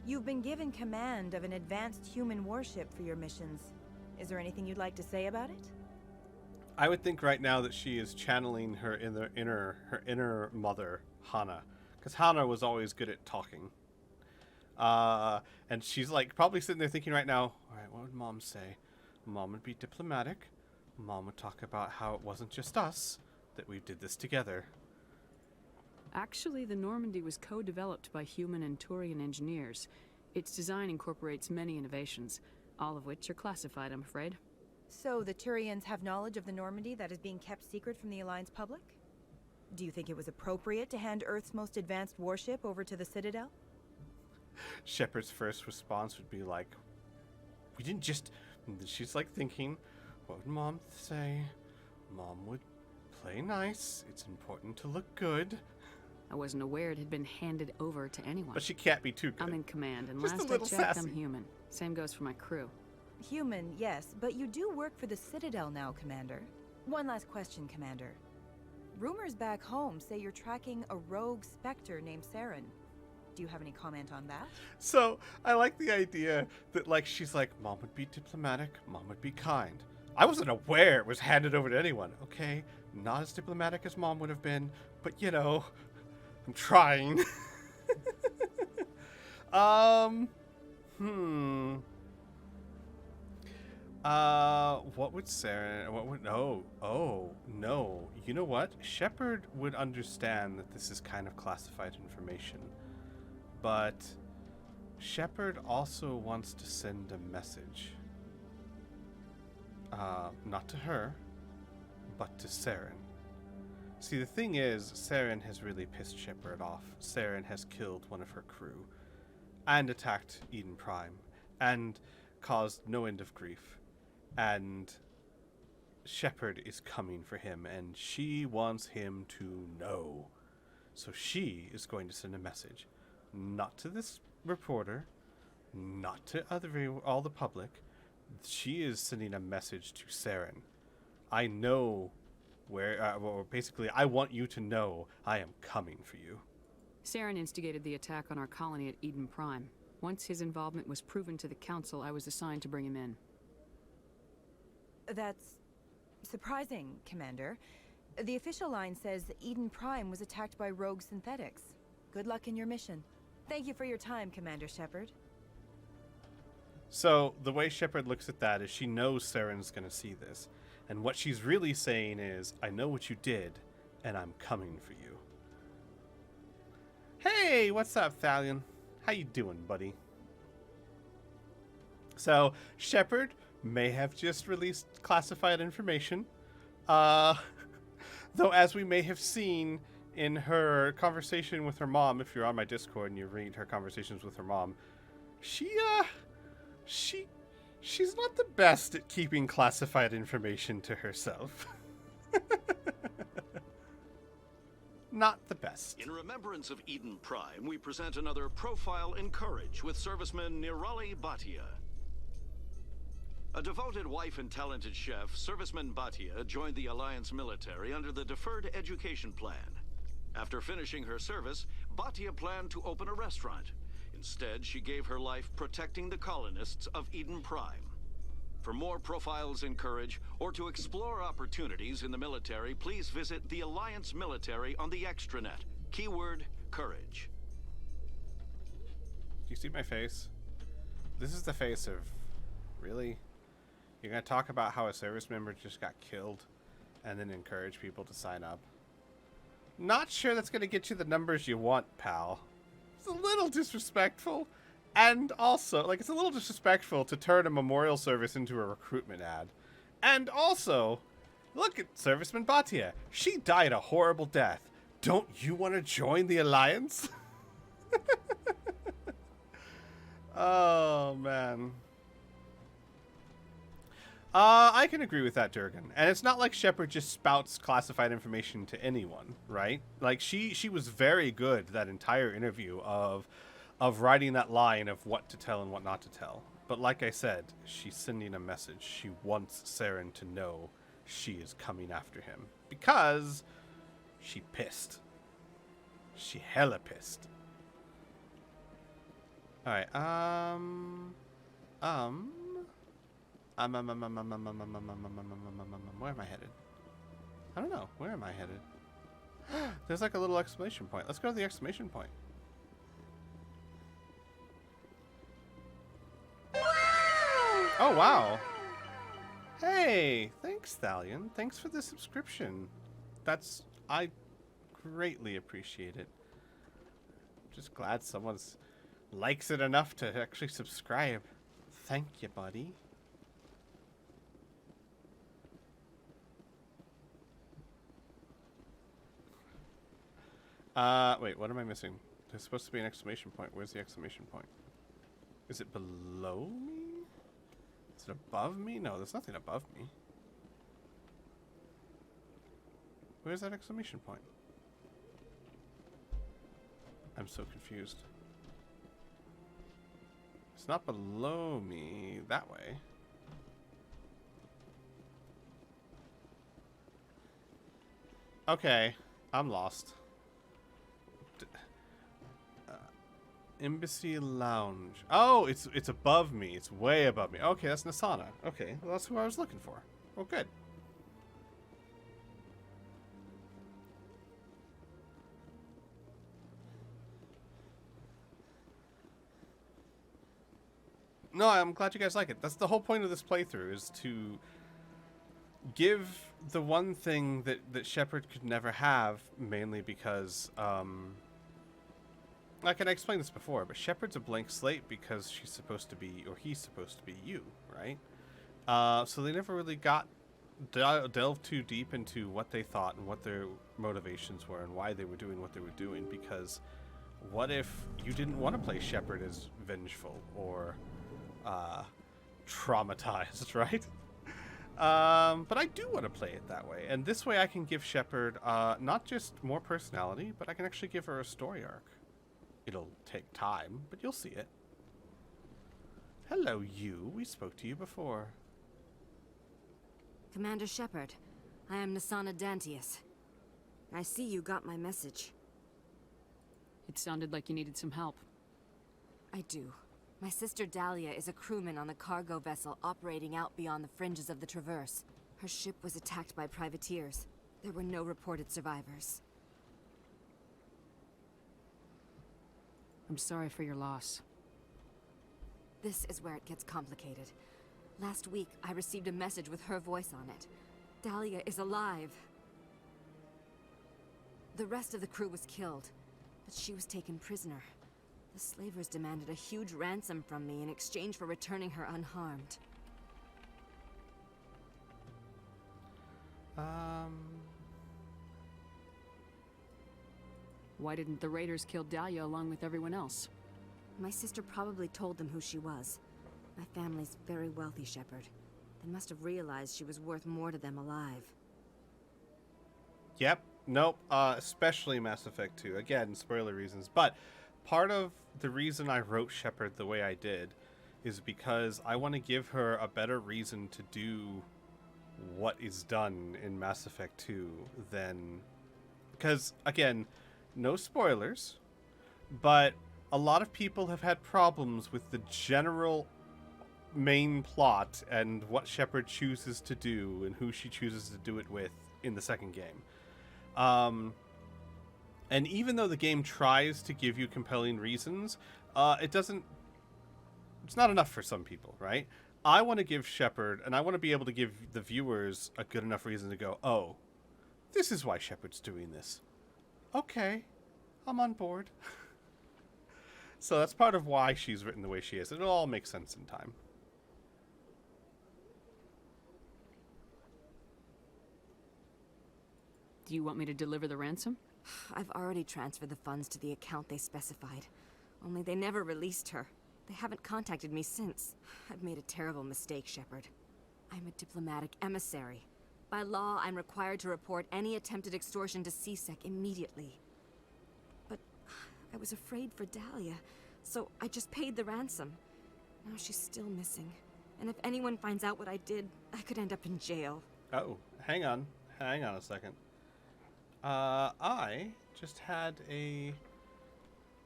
You've been given command of an advanced human warship for your missions. Is there anything you'd like to say about it? I would think right now that she is channeling her inner mother, Hana, because Hana was always good at talking. And she's like probably sitting there thinking right now, all right, what would Mom say? Mom would be diplomatic. Mom would talk about how it wasn't just us, that we did this together. Actually, the Normandy was co-developed by human and Turian engineers. Its design incorporates many innovations, all of which are classified, I'm afraid. So the Turians have knowledge of the Normandy that is being kept secret from the Alliance public? Do you think it was appropriate to hand Earth's most advanced warship over to the Citadel? Shepard's first response would be like, we didn't just... She's like thinking, what would Mom say? Mom would play nice. It's important to look good. I wasn't aware it had been handed over to anyone. But she can't be too good. I'm in command, and Just a last I little checked, sassy. I'm human. Same goes for my crew. Human, yes, but you do work for the Citadel now, Commander. One last question, Commander. Rumors back home say you're tracking a rogue Spectre named Saren. Do you have any comment on that? So, I like the idea that, like, she's like, Mom would be diplomatic, Mom would be kind. I wasn't aware it was handed over to anyone. Okay, not as diplomatic as Mom would have been, but, you know, I'm trying. What would Saren, oh, no. You know what? Shepard would understand that this is kind of classified information. But Shepard also wants to send a message. Not to her, but to Saren. See, the thing is, Saren has really pissed Shepard off. Saren has killed one of her crew, and attacked Eden Prime, and caused no end of grief. And Shepard is coming for him, and she wants him to know. So she is going to send a message. Not to this reporter, not to all the public. She is sending a message to Saren. I know where, well, basically, I want you to know I am coming for you. Saren instigated the attack on our colony at Eden Prime. Once his involvement was proven to the Council, I was assigned to bring him in. That's surprising, Commander. The official line says that Eden Prime was attacked by rogue synthetics. Good luck in your mission. Thank you for your time, Commander Shepard. So, the way Shepard looks at that is she knows Saren's going to see this. And what she's really saying is, I know what you did, and I'm coming for you. Hey, what's up, Thalion? How you doing, buddy? So, Shepard may have just released classified information. Though, as we may have seen in her conversation with her mom, if you're on my Discord and you read her conversations with her mom, she's not the best at keeping classified information to herself. Not the best. In remembrance of Eden Prime, we present another profile in courage with serviceman Nirali Bhatia. A devoted wife and talented chef, serviceman Bhatia joined the Alliance military under the Deferred Education Plan. After finishing her service, Bhatia planned to open a restaurant. Instead, she gave her life protecting the colonists of Eden Prime. For more profiles in courage, or to explore opportunities in the military, please visit the Alliance military on the extranet. Keyword, courage. Do you see my face? This is the face of... Really? You're going to talk about how a service member just got killed and then encourage people to sign up? Not sure that's going to get you the numbers you want, pal. It's a little disrespectful. And also, like, it's a little disrespectful to turn a memorial service into a recruitment ad. And also, look at Serviceman Bhatia. She died a horrible death. Don't you want to join the Alliance? Oh, man. I can agree with that, Durgan. And it's not like Shepard just spouts classified information to anyone, right? Like, she was very good that entire interview of writing that line of what to tell and what not to tell. But like I said, she's sending a message. She wants Saren to know she is coming after him. Because she pissed. She hella pissed. Alright, where am I headed? I don't know. Where am I headed? There's like a little exclamation point. Let's go to the exclamation point. Oh, wow. Hey, thanks, Thalion. Thanks for the subscription. I greatly appreciate it. Just glad someone's likes it enough to actually subscribe. Thank you, buddy. Wait, what am I missing? There's supposed to be an exclamation point. Where's the exclamation point? Is it below me? Is it above me? No, there's nothing above me. Where's that exclamation point? I'm so confused. It's not below me that way. Okay, I'm lost. Embassy Lounge. Oh, it's above me. It's way above me. Okay, that's Nasana. Okay, well, that's who I was looking for. Oh, good. No, I'm glad you guys like it. That's the whole point of this playthrough, is to give the one thing that Shepard could never have, mainly because, like, and I explained this before, but Shepard's a blank slate because she's supposed to be, or he's supposed to be you, right? So they never really got delved too deep into what they thought and what their motivations were and why they were doing what they were doing, because what if you didn't want to play Shepard as vengeful or traumatized, right? But I do want to play it that way, and this way I can give Shepard not just more personality, but I can actually give her a story arc. It'll take time, but you'll see it. Hello, you. We spoke to you before. Commander Shepard, I am Nasana Dantius. I see you got my message. It sounded like you needed some help. I do. My sister Dahlia is a crewman on a cargo vessel operating out beyond the fringes of the Traverse. Her ship was attacked by privateers. There were no reported survivors. I'm sorry for your loss. This is where it gets complicated. Last week, I received a message with her voice on it. Dahlia is alive. The rest of the crew was killed, but she was taken prisoner. The slavers demanded a huge ransom from me in exchange for returning her unharmed. Why didn't the raiders kill Dahlia along with everyone else? My sister probably told them who she was. My family's very wealthy, Shepard. They must have realized she was worth more to them alive. Yep. Nope. Especially Mass Effect 2. Again, spoiler reasons. But part of the reason I wrote Shepard the way I did is because I want to give her a better reason to do what is done in Mass Effect 2 than... Because, again, no spoilers, but a lot of people have had problems with the general main plot and what Shepard chooses to do and who she chooses to do it with in the second game. And even though the game tries to give you compelling reasons, it's not enough for some people, right? I want to give Shepard, and I want to be able to give the viewers a good enough reason to go, oh, this is why Shepard's doing this. Okay, I'm on board. So that's part of why she's written the way she is. It all makes sense in time. Do you want me to deliver the ransom? I've already transferred the funds to the account they specified. Only they never released her. They haven't contacted me since. I've made a terrible mistake, Shepard. I'm a diplomatic emissary. By law, I'm required to report any attempted extortion to CSEC immediately. But I was afraid for Dahlia, so I just paid the ransom. Now she's still missing. And if anyone finds out what I did, I could end up in jail. Oh, hang on. Hang on a second. I just had a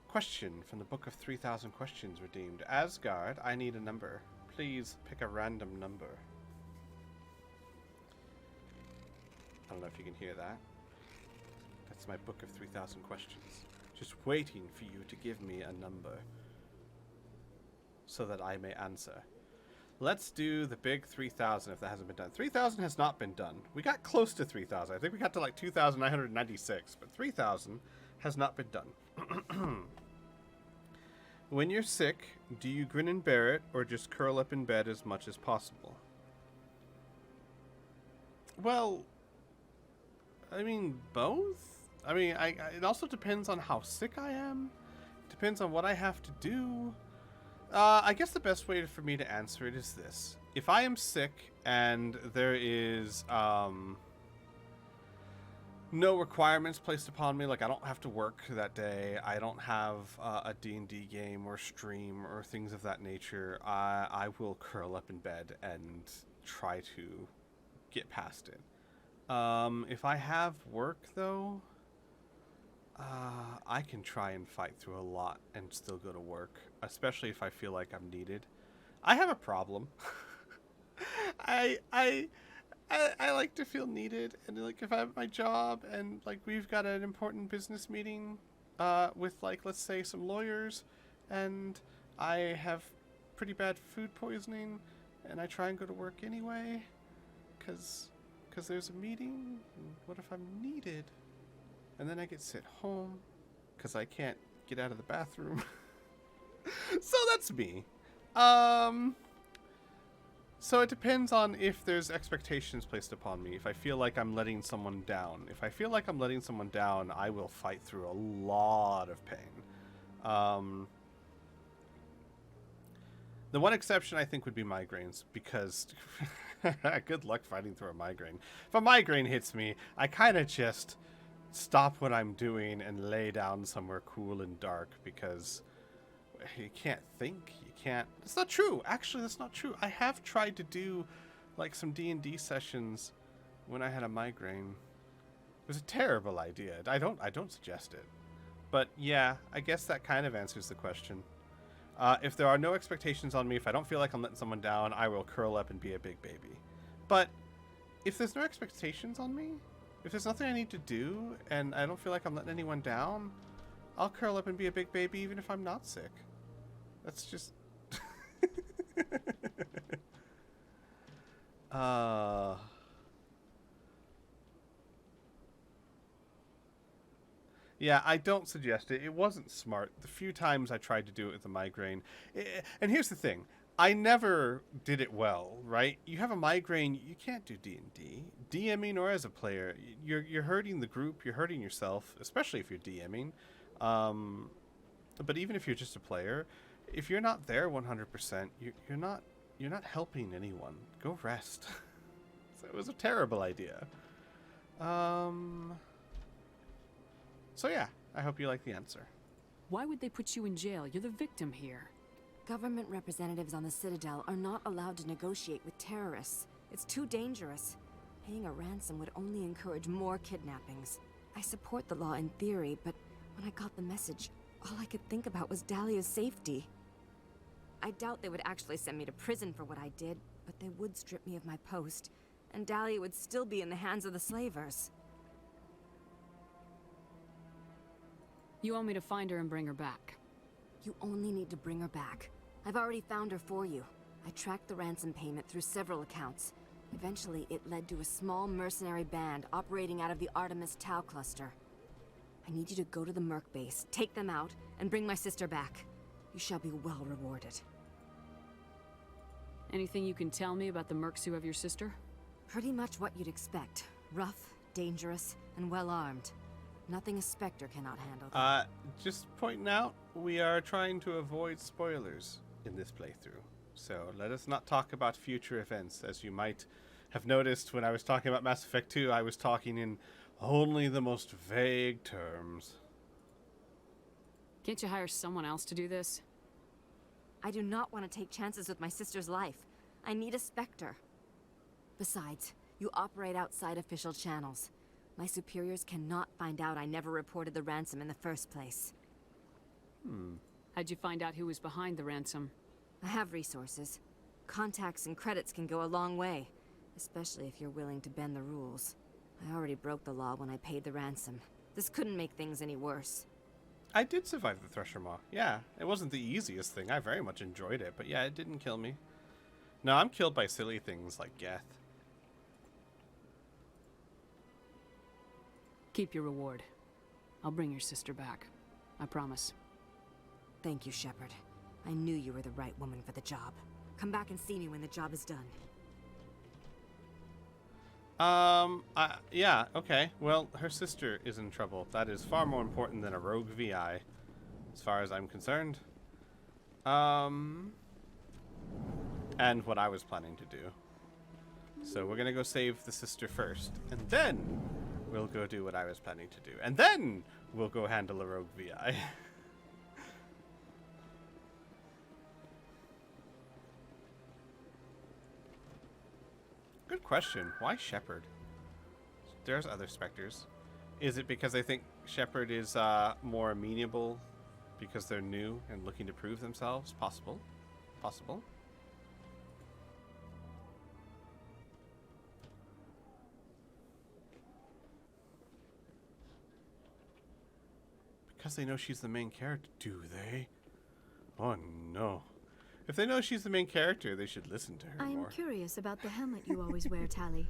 question from the Book of 3,000 Questions redeemed. Asgard, I need a number. Please pick a random number. I don't know if you can hear that. That's my Book of 3,000 Questions. Just waiting for you to give me a number so that I may answer. Let's do the big 3,000 if that hasn't been done. 3,000 has not been done. We got close to 3,000. I think we got to like 2,996, but 3,000 has not been done. When you're sick, do you grin and bear it or just curl up in bed as much as possible? Well, I mean, both. I mean, it also depends on how sick I am. It depends on what I have to do. I guess the best way for me to answer it is this. If I am sick and there is no requirements placed upon me, like I don't have to work that day, I don't have a D&D game or stream or things of that nature, I will curl up in bed and try to get past it. If I have work, though, I can try and fight through a lot and still go to work, especially if I feel like I'm needed. I have a problem. I like to feel needed, and like if I have my job and like we've got an important business meeting with like let's say some lawyers, and I have pretty bad food poisoning, and I try and go to work anyway, because there's a meeting. And what if I'm needed? And then I get sent home because I can't get out of the bathroom. So that's me. So it depends on if there's expectations placed upon me. If I feel like I'm letting someone down. If I feel like I'm letting someone down, I will fight through a lot of pain. The one exception I think would be migraines, because good luck fighting through a migraine. If a migraine hits me, I kind of just stop what I'm doing and lay down somewhere cool and dark, because you can't think. You can't. It's not true. Actually, that's not true. I have tried to do like some D&D sessions when I had a migraine. It was a terrible idea. I don't suggest it. But yeah, I guess that kind of answers the question. If there are no expectations on me, if I don't feel like I'm letting someone down, I will curl up and be a big baby. But if there's no expectations on me, if there's nothing I need to do, and I don't feel like I'm letting anyone down, I'll curl up and be a big baby even if I'm not sick. That's just... Yeah, I don't suggest it. It wasn't smart. The few times I tried to do it with a migraine. And here's the thing. I never did it well, right? You have a migraine, you can't do D&D. DMing or as a player, you're hurting the group, you're hurting yourself, especially if you're DMing. But even if you're just a player, if you're not there 100%, you're not helping anyone. Go rest. So it was a terrible idea. So yeah, I hope you like the answer. Why would they put you in jail? You're the victim here. Government representatives on the Citadel are not allowed to negotiate with terrorists. It's too dangerous. Paying a ransom would only encourage more kidnappings. I support the law in theory, but when I got the message, all I could think about was Dahlia's safety. I doubt they would actually send me to prison for what I did, but they would strip me of my post, and Dahlia would still be in the hands of the slavers. You want me to find her and bring her back? You only need to bring her back. I've already found her for you. I tracked the ransom payment through several accounts. Eventually, it led to a small mercenary band operating out of the Artemis Tau cluster. I need you to go to the Merc base, take them out, and bring my sister back. You shall be well rewarded. Anything you can tell me about the Mercs who have your sister? Pretty much what you'd expect. Rough, dangerous, and well-armed. Nothing a Spectre cannot handle. Just pointing out, we are trying to avoid spoilers in this playthrough. So let us not talk about future events. As you might have noticed when I was talking about Mass Effect 2, I was talking in only the most vague terms. Can't you hire someone else to do this? I do not want to take chances with my sister's life. I need a Spectre. Besides, you operate outside official channels. My superiors cannot find out I never reported the ransom in the first place. How'd you find out who was behind the ransom? I have resources. Contacts and credits can go a long way, especially if you're willing to bend the rules. I already broke the law when I paid the ransom. This couldn't make things any worse. I did survive the Thresher Maw. Yeah, it wasn't the easiest thing. I very much enjoyed it, but yeah, it didn't kill me. No, I'm killed by silly things like Geth. Keep your reward. I'll bring your sister back. I promise. Thank you, Shepard. I knew you were the right woman for the job. Come back and see me when the job is done. Yeah, okay. Well, her sister is in trouble. That is far more important than a rogue VI, as far as I'm concerned. And what I was planning to do. So we're gonna go save the sister first, and then we'll go do what I was planning to do. And then we'll go handle a rogue VI. Good question. Why Shepard? There's other Spectres. Is it because I think Shepard is more amenable because they're new and looking to prove themselves? Possible. Possible. Because they know she's the main character. Do they? Oh no. If they know she's the main character, they should listen to her more. I'm curious about the helmet you always wear, Tali.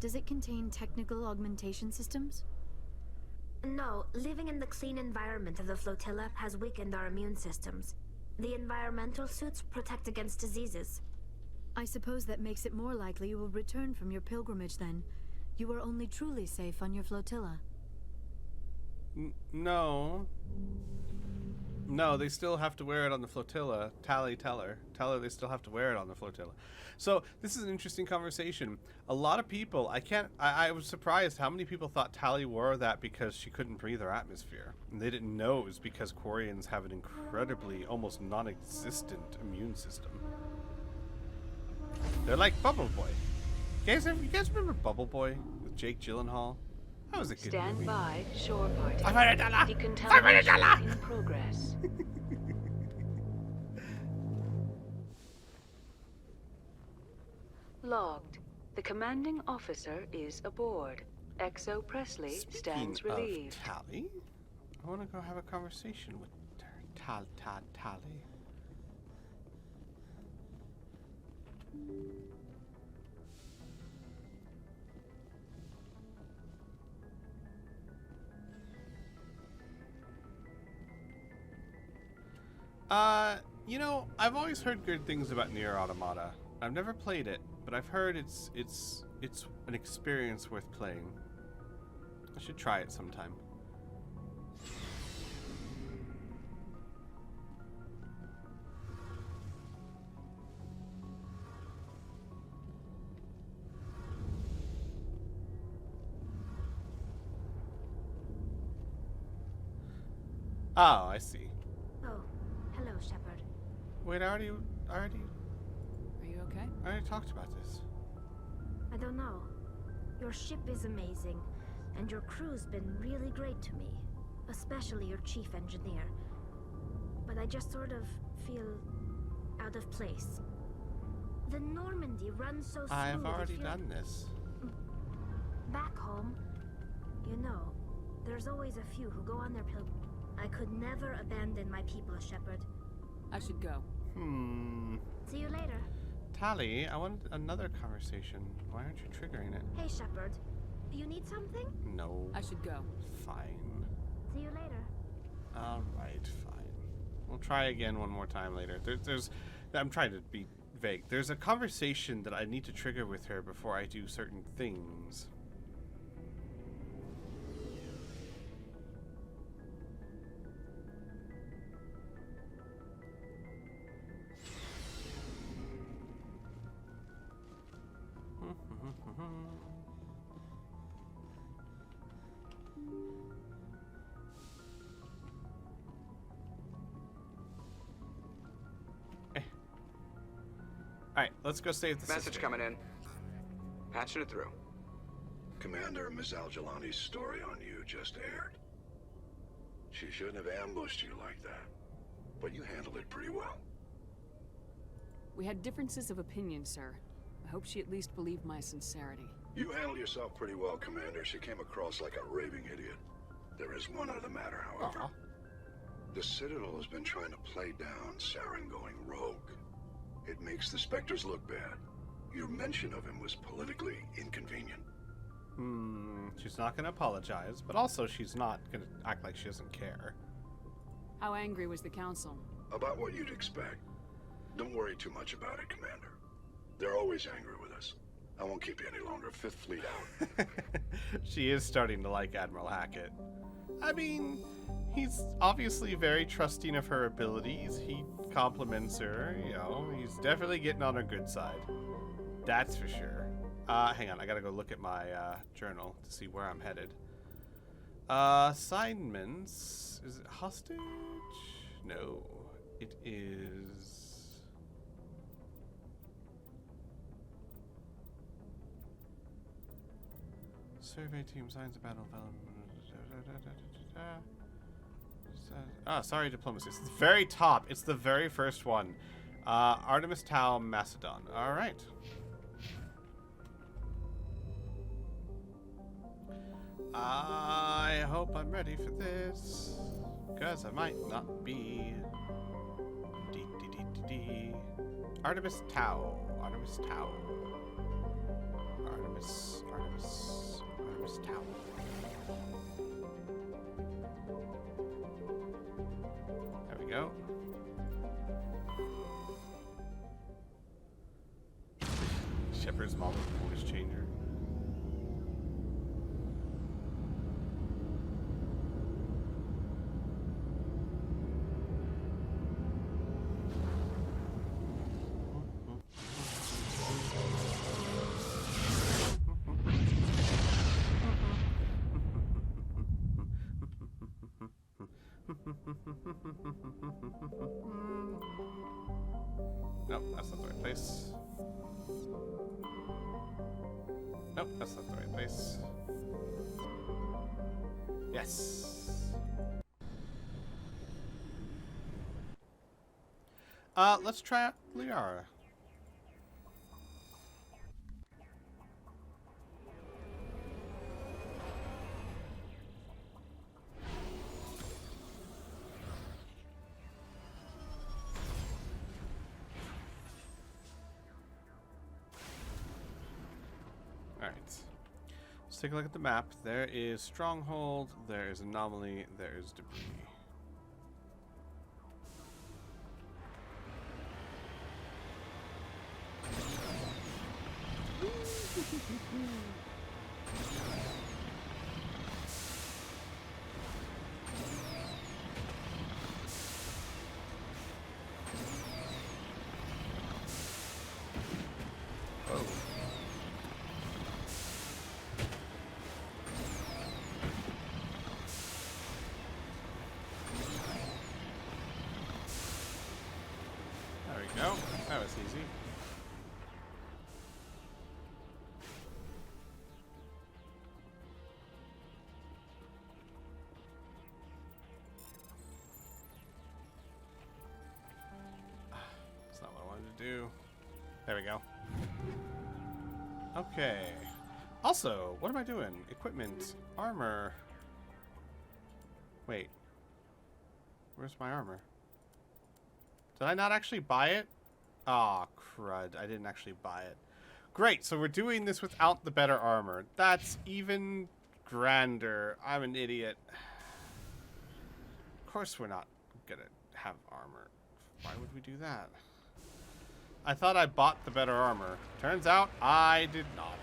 Does it contain technical augmentation systems? No, living in the clean environment of the flotilla has weakened our immune systems. The environmental suits protect against diseases. I suppose that makes it more likely you will return from your pilgrimage then. You are only truly safe on your flotilla. No. No, they still have to wear it on the flotilla. Tali, tell her they still have to wear it on the flotilla. So this is an interesting conversation. A lot of people, I was surprised how many people thought Tali wore that because she couldn't breathe her atmosphere. And they didn't know it was because Quarians have an incredibly, almost non-existent immune system. They're like Bubble Boy. You guys remember Bubble Boy with Jake Gyllenhaal? That was a good Stand movie. by, shore party. $500! Decontamination in progress. Logged. The commanding officer is aboard. Exo Presley stands Speaking relieved. of Tali, I want to go have a conversation with her. Tali. You know, I've always heard good things about Nier Automata. I've never played it, but I've heard it's an experience worth playing. I should try it sometime. Oh, I see. Oh, hello, Shepard. Wait, Are you okay? I already talked about this. I don't know. Your ship is amazing, and your crew's been really great to me. Especially your chief engineer. But I just sort of feel out of place. The Normandy runs so smooth. I've already done this. Back home, you know, there's always a few who go on their pilgrimage. I could never abandon my people, Shepard. I should go. See you later. Tali, I want another conversation. Why aren't you triggering it? Hey, Shepard. You need something? No. I should go. Fine. See you later. All right, fine. We'll try again one more time later. I'm trying to be vague. There's a conversation that I need to trigger with her before I do certain things. Alright, let's go save the Message sister. coming in. Patching it through. Commander, Miss Al-Jalani's story on you just aired. She shouldn't have ambushed you like that, but you handled it pretty well. We had differences of opinion, sir. I hope she at least believed my sincerity. You handled yourself pretty well, Commander. She came across like a raving idiot. There is one other matter, however. The Citadel has been trying to play down Saren going rogue. It makes the Spectres look bad. Your mention of him was politically inconvenient. She's not gonna apologize, but also she's not gonna act like she doesn't care. How angry was the council? About what you'd expect. Don't worry too much about it, Commander. They're always angry with us. I won't keep you any longer. Fifth Fleet out. She is starting to like Admiral Hackett. I mean, he's obviously very trusting of her abilities. He compliments her, you know. He's definitely getting on her good side. That's for sure. Hang on, I gotta go look at my journal to see where I'm headed. Assignments. Is it hostage? No. It is... Survey team signs a battle. Sorry, diplomacy. It's the very top. It's the very first one. Artemis Tau, Macedon. All right. I hope I'm ready for this, because I might not be. Artemis Tau. Artemis Tau. Artemis Tau. There we go. Shepard's mom voice changer. Nope, that's not the right place. Nope, that's not the right place. Yes. Let's try out Liara. Let's take a look at the map. There is Stronghold, there is Anomaly, there is Debris. No, that was easy. That's not what I wanted to do. There we go. Okay. Also, what am I doing? Equipment, armor. Wait. Where's my armor? Did I not actually buy it? Aw, crud. I didn't actually buy it. Great, so we're doing this without the better armor. That's even grander. I'm an idiot. course we're not gonna have armor. Why would we do that? I thought I bought the better armor. Turns out I did not.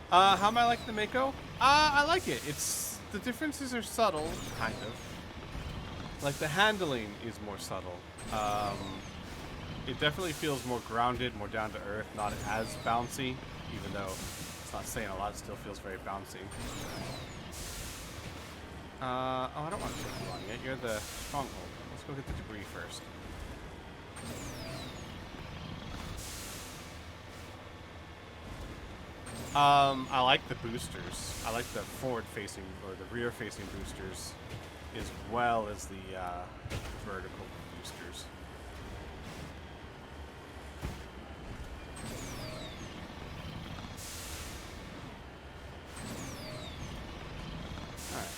How am I like the Mako? I like it. It's the differences are subtle, kind of. Like the handling is more subtle. It definitely feels more grounded, more down to earth, not as bouncy, even though it's not saying a lot. It still feels very bouncy. Oh, I don't want to take you on yet. You're the stronghold. Let's go get the debris first. I like the boosters. I like the forward-facing or the rear-facing boosters, as well as the vertical boosters. All right.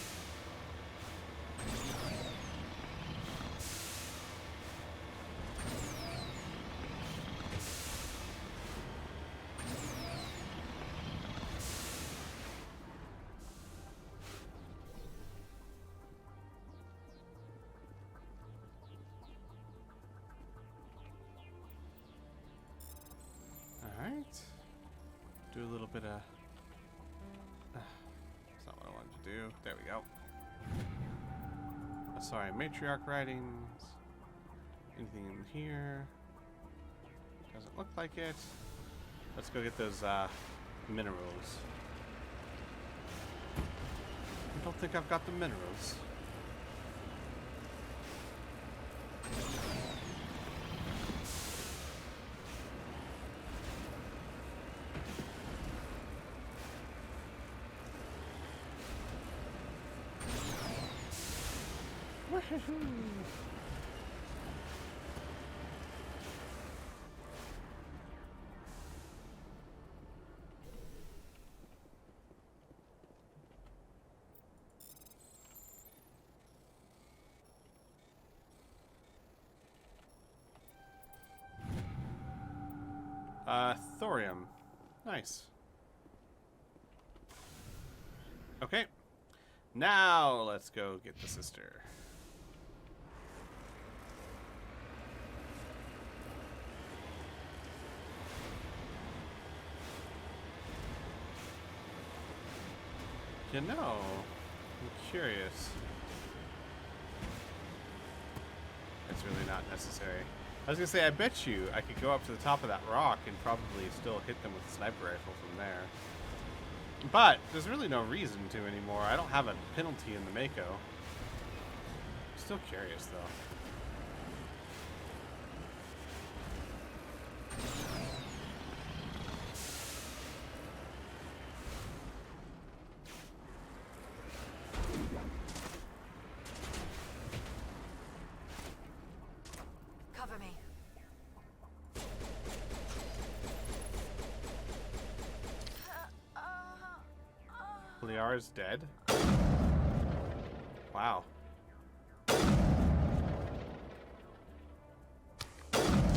Alright. Do a little bit of... That's not what I wanted to do. There we go. Oh, sorry, matriarch writings. Anything in here? Doesn't look like it. Let's go get those minerals. I don't think I've got the minerals. Thorium. Nice. Okay. Now let's go get the sister. You know, I'm curious. It's really not necessary. I was gonna say, I bet you I could go up to the top of that rock and probably still hit them with a sniper rifle from there. But there's really no reason to anymore. I don't have a penalty in the Mako. Still curious though. Cover me. Liara's dead? Wow.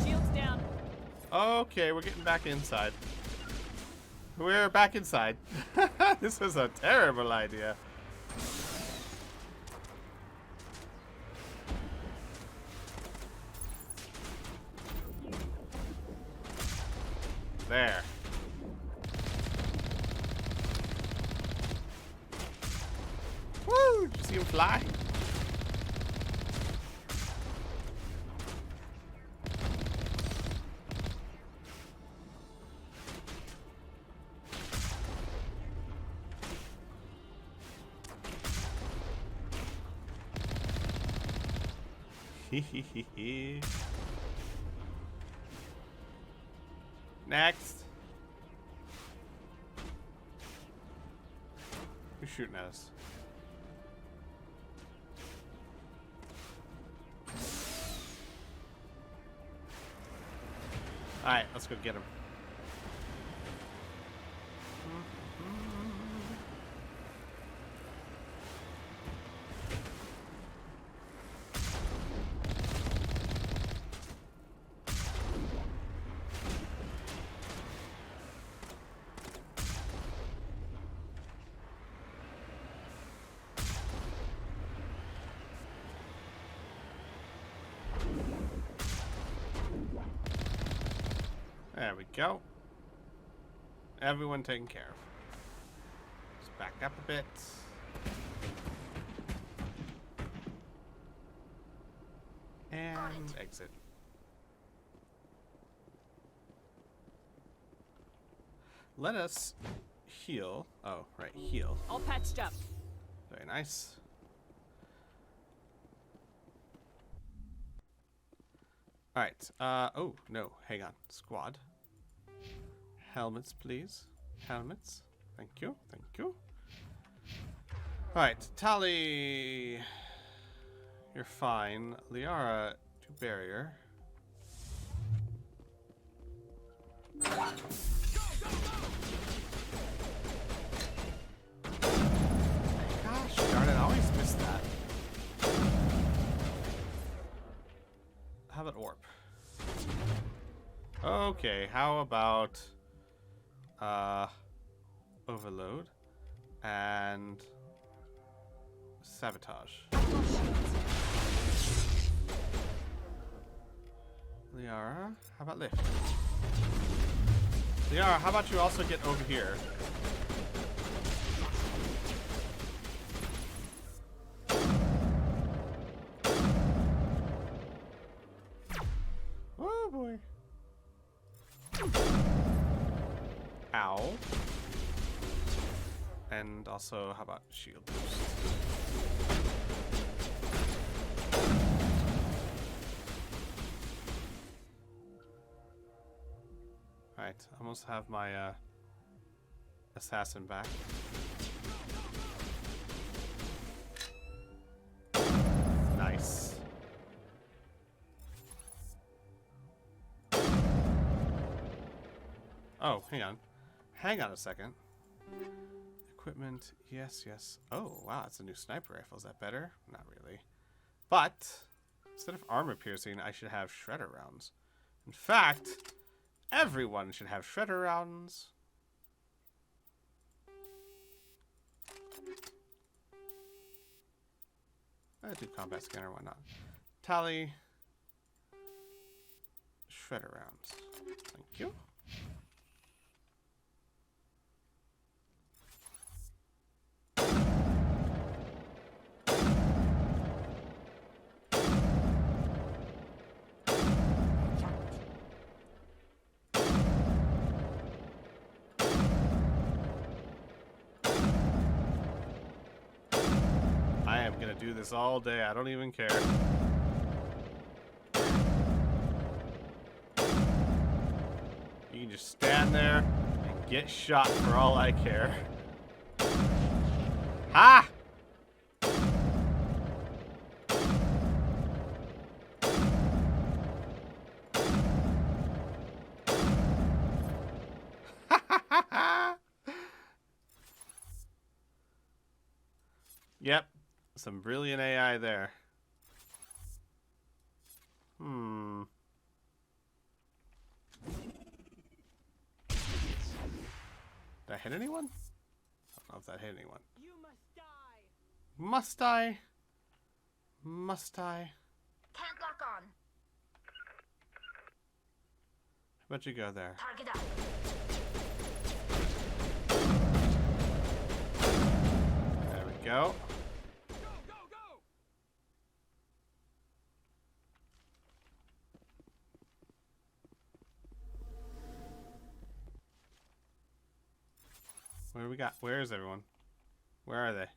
Shields down. Okay, we're getting back inside. We're back inside. This was a terrible idea. There. Woo! Did you see him fly? Next. Who's shooting at us? Alright, let's go get him. There we go. Everyone taken care of. Just back up a bit. And exit. Let us heal. Oh, right, heal. All patched up. Very nice. Alright, oh, no, hang on. Squad. Helmets, please. Helmets. Thank you, thank you. Alright, Tali. You're fine. Liara, to barrier. Gosh darn it, I always miss that. How about warp? Okay, how about overload and sabotage? Liara, how about lift? Liara, how about you also get over here? Oh boy. Ow. And also, how about shield boost? Alright, almost have my assassin back. Nice. Oh, hang on. Hang on a second. Equipment, yes, yes. Oh, wow, it's a new sniper rifle. Is that better? Not really. But, instead of armor piercing, I should have shredder rounds. In fact, everyone should have shredder rounds. I'll do combat scanner, why not? Tally. Shredder rounds. Thank you. Gonna do this all day. I don't even care. You can just stand there and get shot for all I care. Ha! Yep. Some brilliant AI there. Did I hit anyone? I don't know if that hit anyone. You must die. Must I? Must I? Can't lock on. How about you go there? Target up. There we go. What do we got? Where is everyone? Where are they?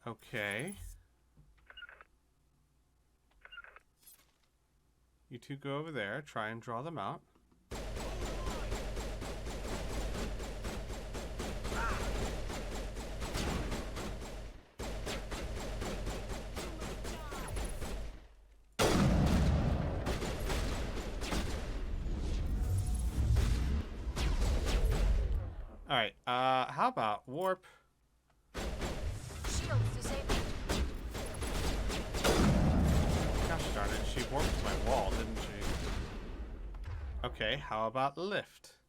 Okay. You two go over there. Try and draw them out. Alright, how about warp? Shields disabled. Gosh darn it, she warped my wall, didn't she? Okay, how about lift?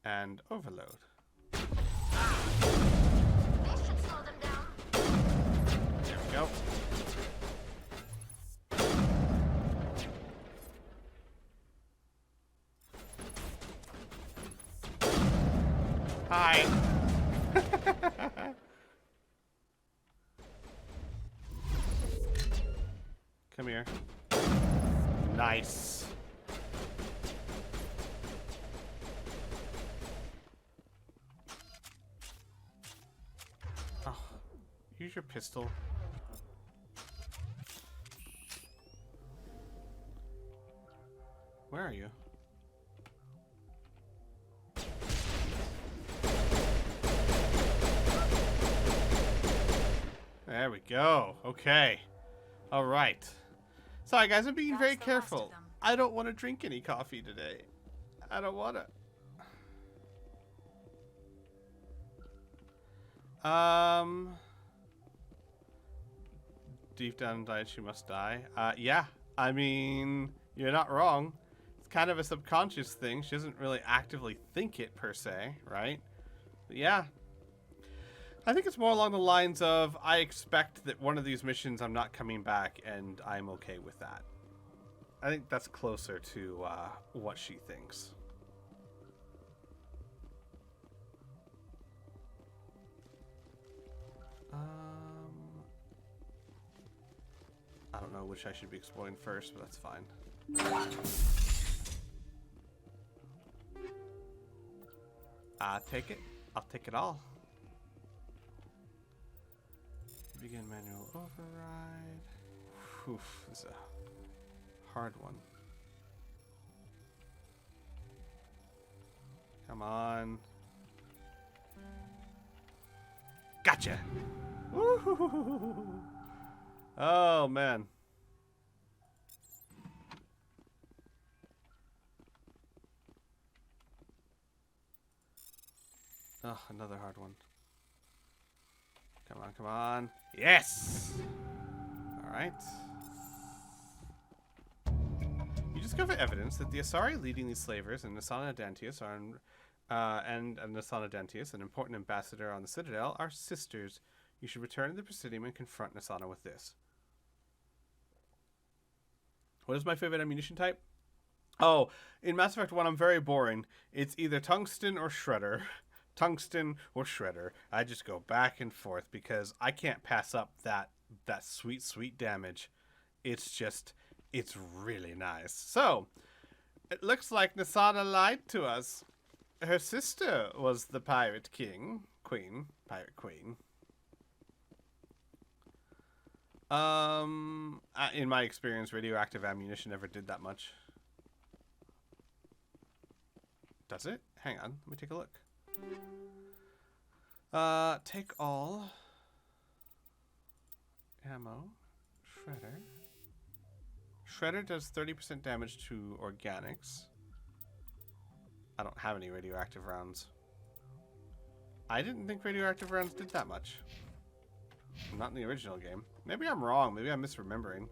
And overload. This should slow them down. There we go. Hi. Come here. Nice. Oh, use your pistol. Where are you? There we go. Okay. All right. Sorry, guys. I'm being very careful. I don't want to drink any coffee today. I don't want to. Deep down inside, she must die. Yeah. I mean, you're not wrong. It's kind of a subconscious thing. She doesn't really actively think it per se, right? But yeah. I think it's more along the lines of, I expect that one of these missions I'm not coming back, and I'm okay with that. I think that's closer to what she thinks. I don't know which I should be exploring first, but that's fine. I'll take it. I'll take it all. Begin manual override. Oof, this is a hard one. Come on. Gotcha! Woo-hoo-hoo-hoo-hoo. Oh, man. Oh, another hard one. Come on, come on. Yes! Alright. You discover evidence that the Asari leading these slavers and Nasana Dantius and Nasana Dantius, an important ambassador on the Citadel, are sisters. You should return to the Presidium and confront Nasana with this. What is my favorite ammunition type? Oh, in Mass Effect 1, I'm very boring. It's either tungsten or shredder. Tungsten or shredder. I just go back and forth because I can't pass up that sweet, sweet damage. It's really nice. So, it looks like Nasana lied to us. Her sister was the pirate queen. In my experience, radioactive ammunition never did that much. Does it? Hang on, let me take a look. Take all ammo. Shredder. Shredder does 30% damage to organics. I don't have any radioactive rounds. I didn't think radioactive rounds did that much. Not in the original game. Maybe I'm wrong. Maybe I'm misremembering.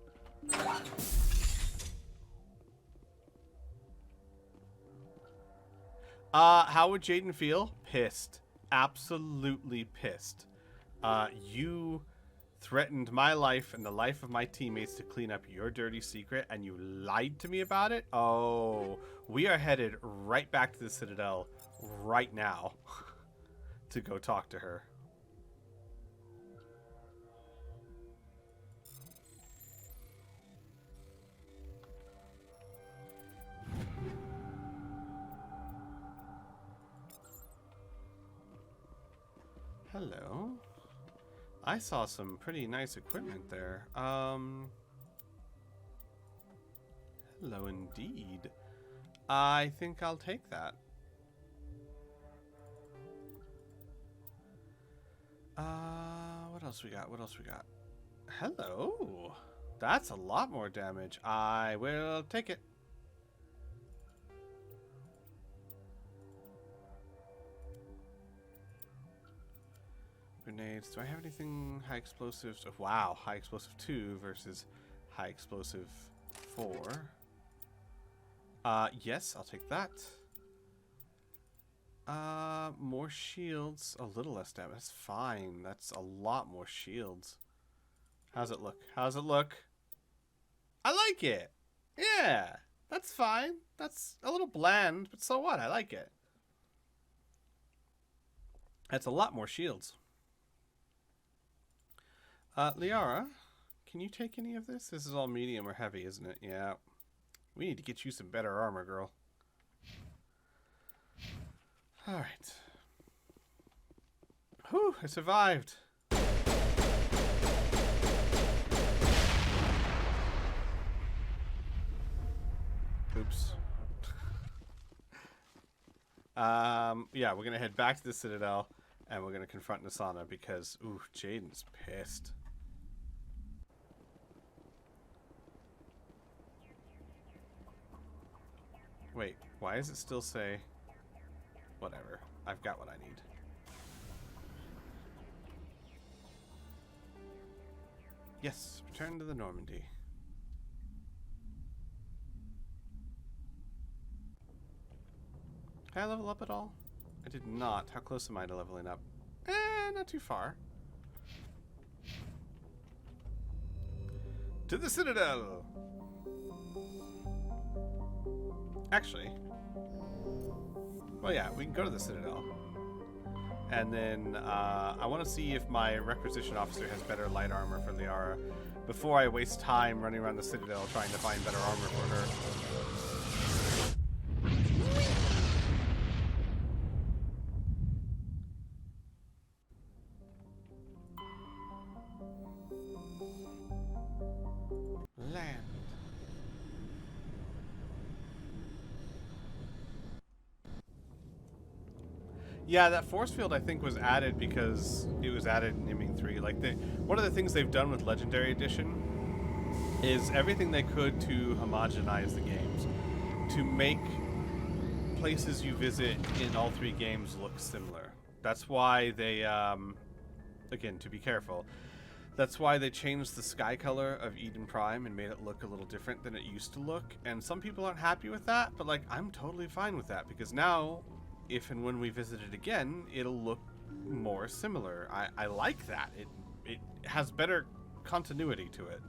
How would Jaden feel? Pissed. Absolutely pissed. You threatened my life and the life of my teammates to clean up your dirty secret, and you lied to me about it? Oh, we are headed right back to the Citadel right now to go talk to her. Hello. I saw some pretty nice equipment there. Hello indeed. I think I'll take that. What else we got? What else we got? Hello. That's a lot more damage. I will take it. Grenades. Do I have anything high explosives? Oh, wow, high explosive 2 versus high explosive 4. Yes, I'll take that. More shields. A little less damage. That's fine. That's a lot more shields. How's it look? How's it look? I like it. Yeah, that's fine. That's a little bland, but so what? I like it. That's a lot more shields. Liara, can you take any of this? This is all medium or heavy, isn't it? Yeah. We need to get you some better armor, girl. Alright. Whew, I survived. Oops. Yeah, we're gonna head back to the Citadel, and we're gonna confront Nasana because, ooh, Jaden's pissed. Wait, why does it still say... Whatever. I've got what I need. Yes, return to the Normandy. Can I level up at all? I did not. How close am I to leveling up? Not too far. To the Citadel! Actually... Well, yeah, we can go to the Citadel. And then, I want to see if my requisition officer has better light armor for Liara before I waste time running around the Citadel trying to find better armor for her. Land. Yeah, that force field I think was added because it was added in Iming 3. Like, one of the things they've done with Legendary Edition is everything they could to homogenize the games, to make places you visit in all 3 games look similar. That's why they, again, to be careful, that's why they changed the sky color of Eden Prime and made it look a little different than it used to look. And some people aren't happy with that, but like, I'm totally fine with that because now, if and when we visit it again, it'll look more similar. I like that. It has better continuity to it.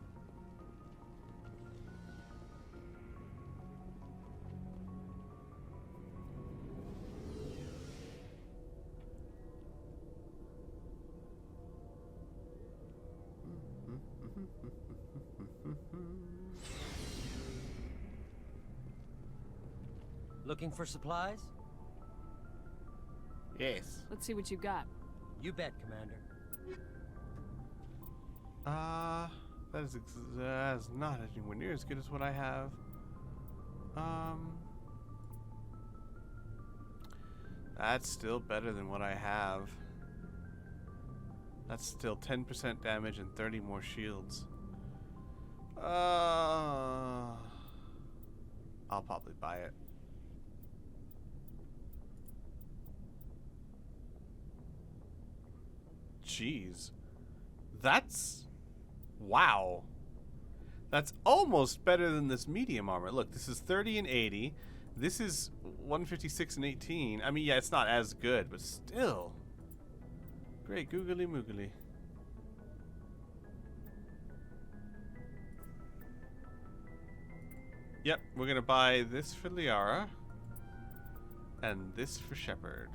Looking for supplies? Yes. Let's see what you got. You bet, Commander. That is not anywhere near as good as what I have. That's still better than what I have. That's still 10% damage and 30 more shields. I'll probably buy it. Jeez. That's... Wow. That's almost better than this medium armor. Look, this is 30 and 80. This is 156 and 18. I mean, yeah, it's not as good, but still. Great googly moogly. Yep, we're gonna buy this for Liara. And this for Shepard.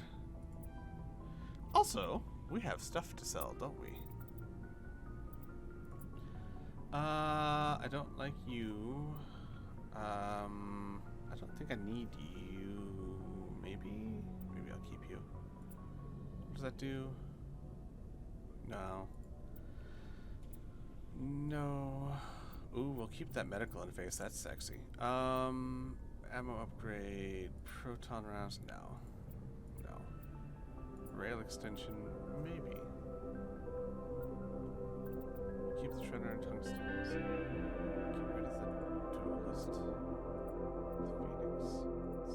Also, we have stuff to sell, don't we? I don't like you. I don't think I need you. Maybe I'll keep you. What does that do? No. No. Ooh, we'll keep that medical interface. That's sexy. Ammo upgrade. Proton rounds. No. No. Rail extension. Maybe. Keep the shredder and tungstens. Get rid of the duelist. The Phoenix.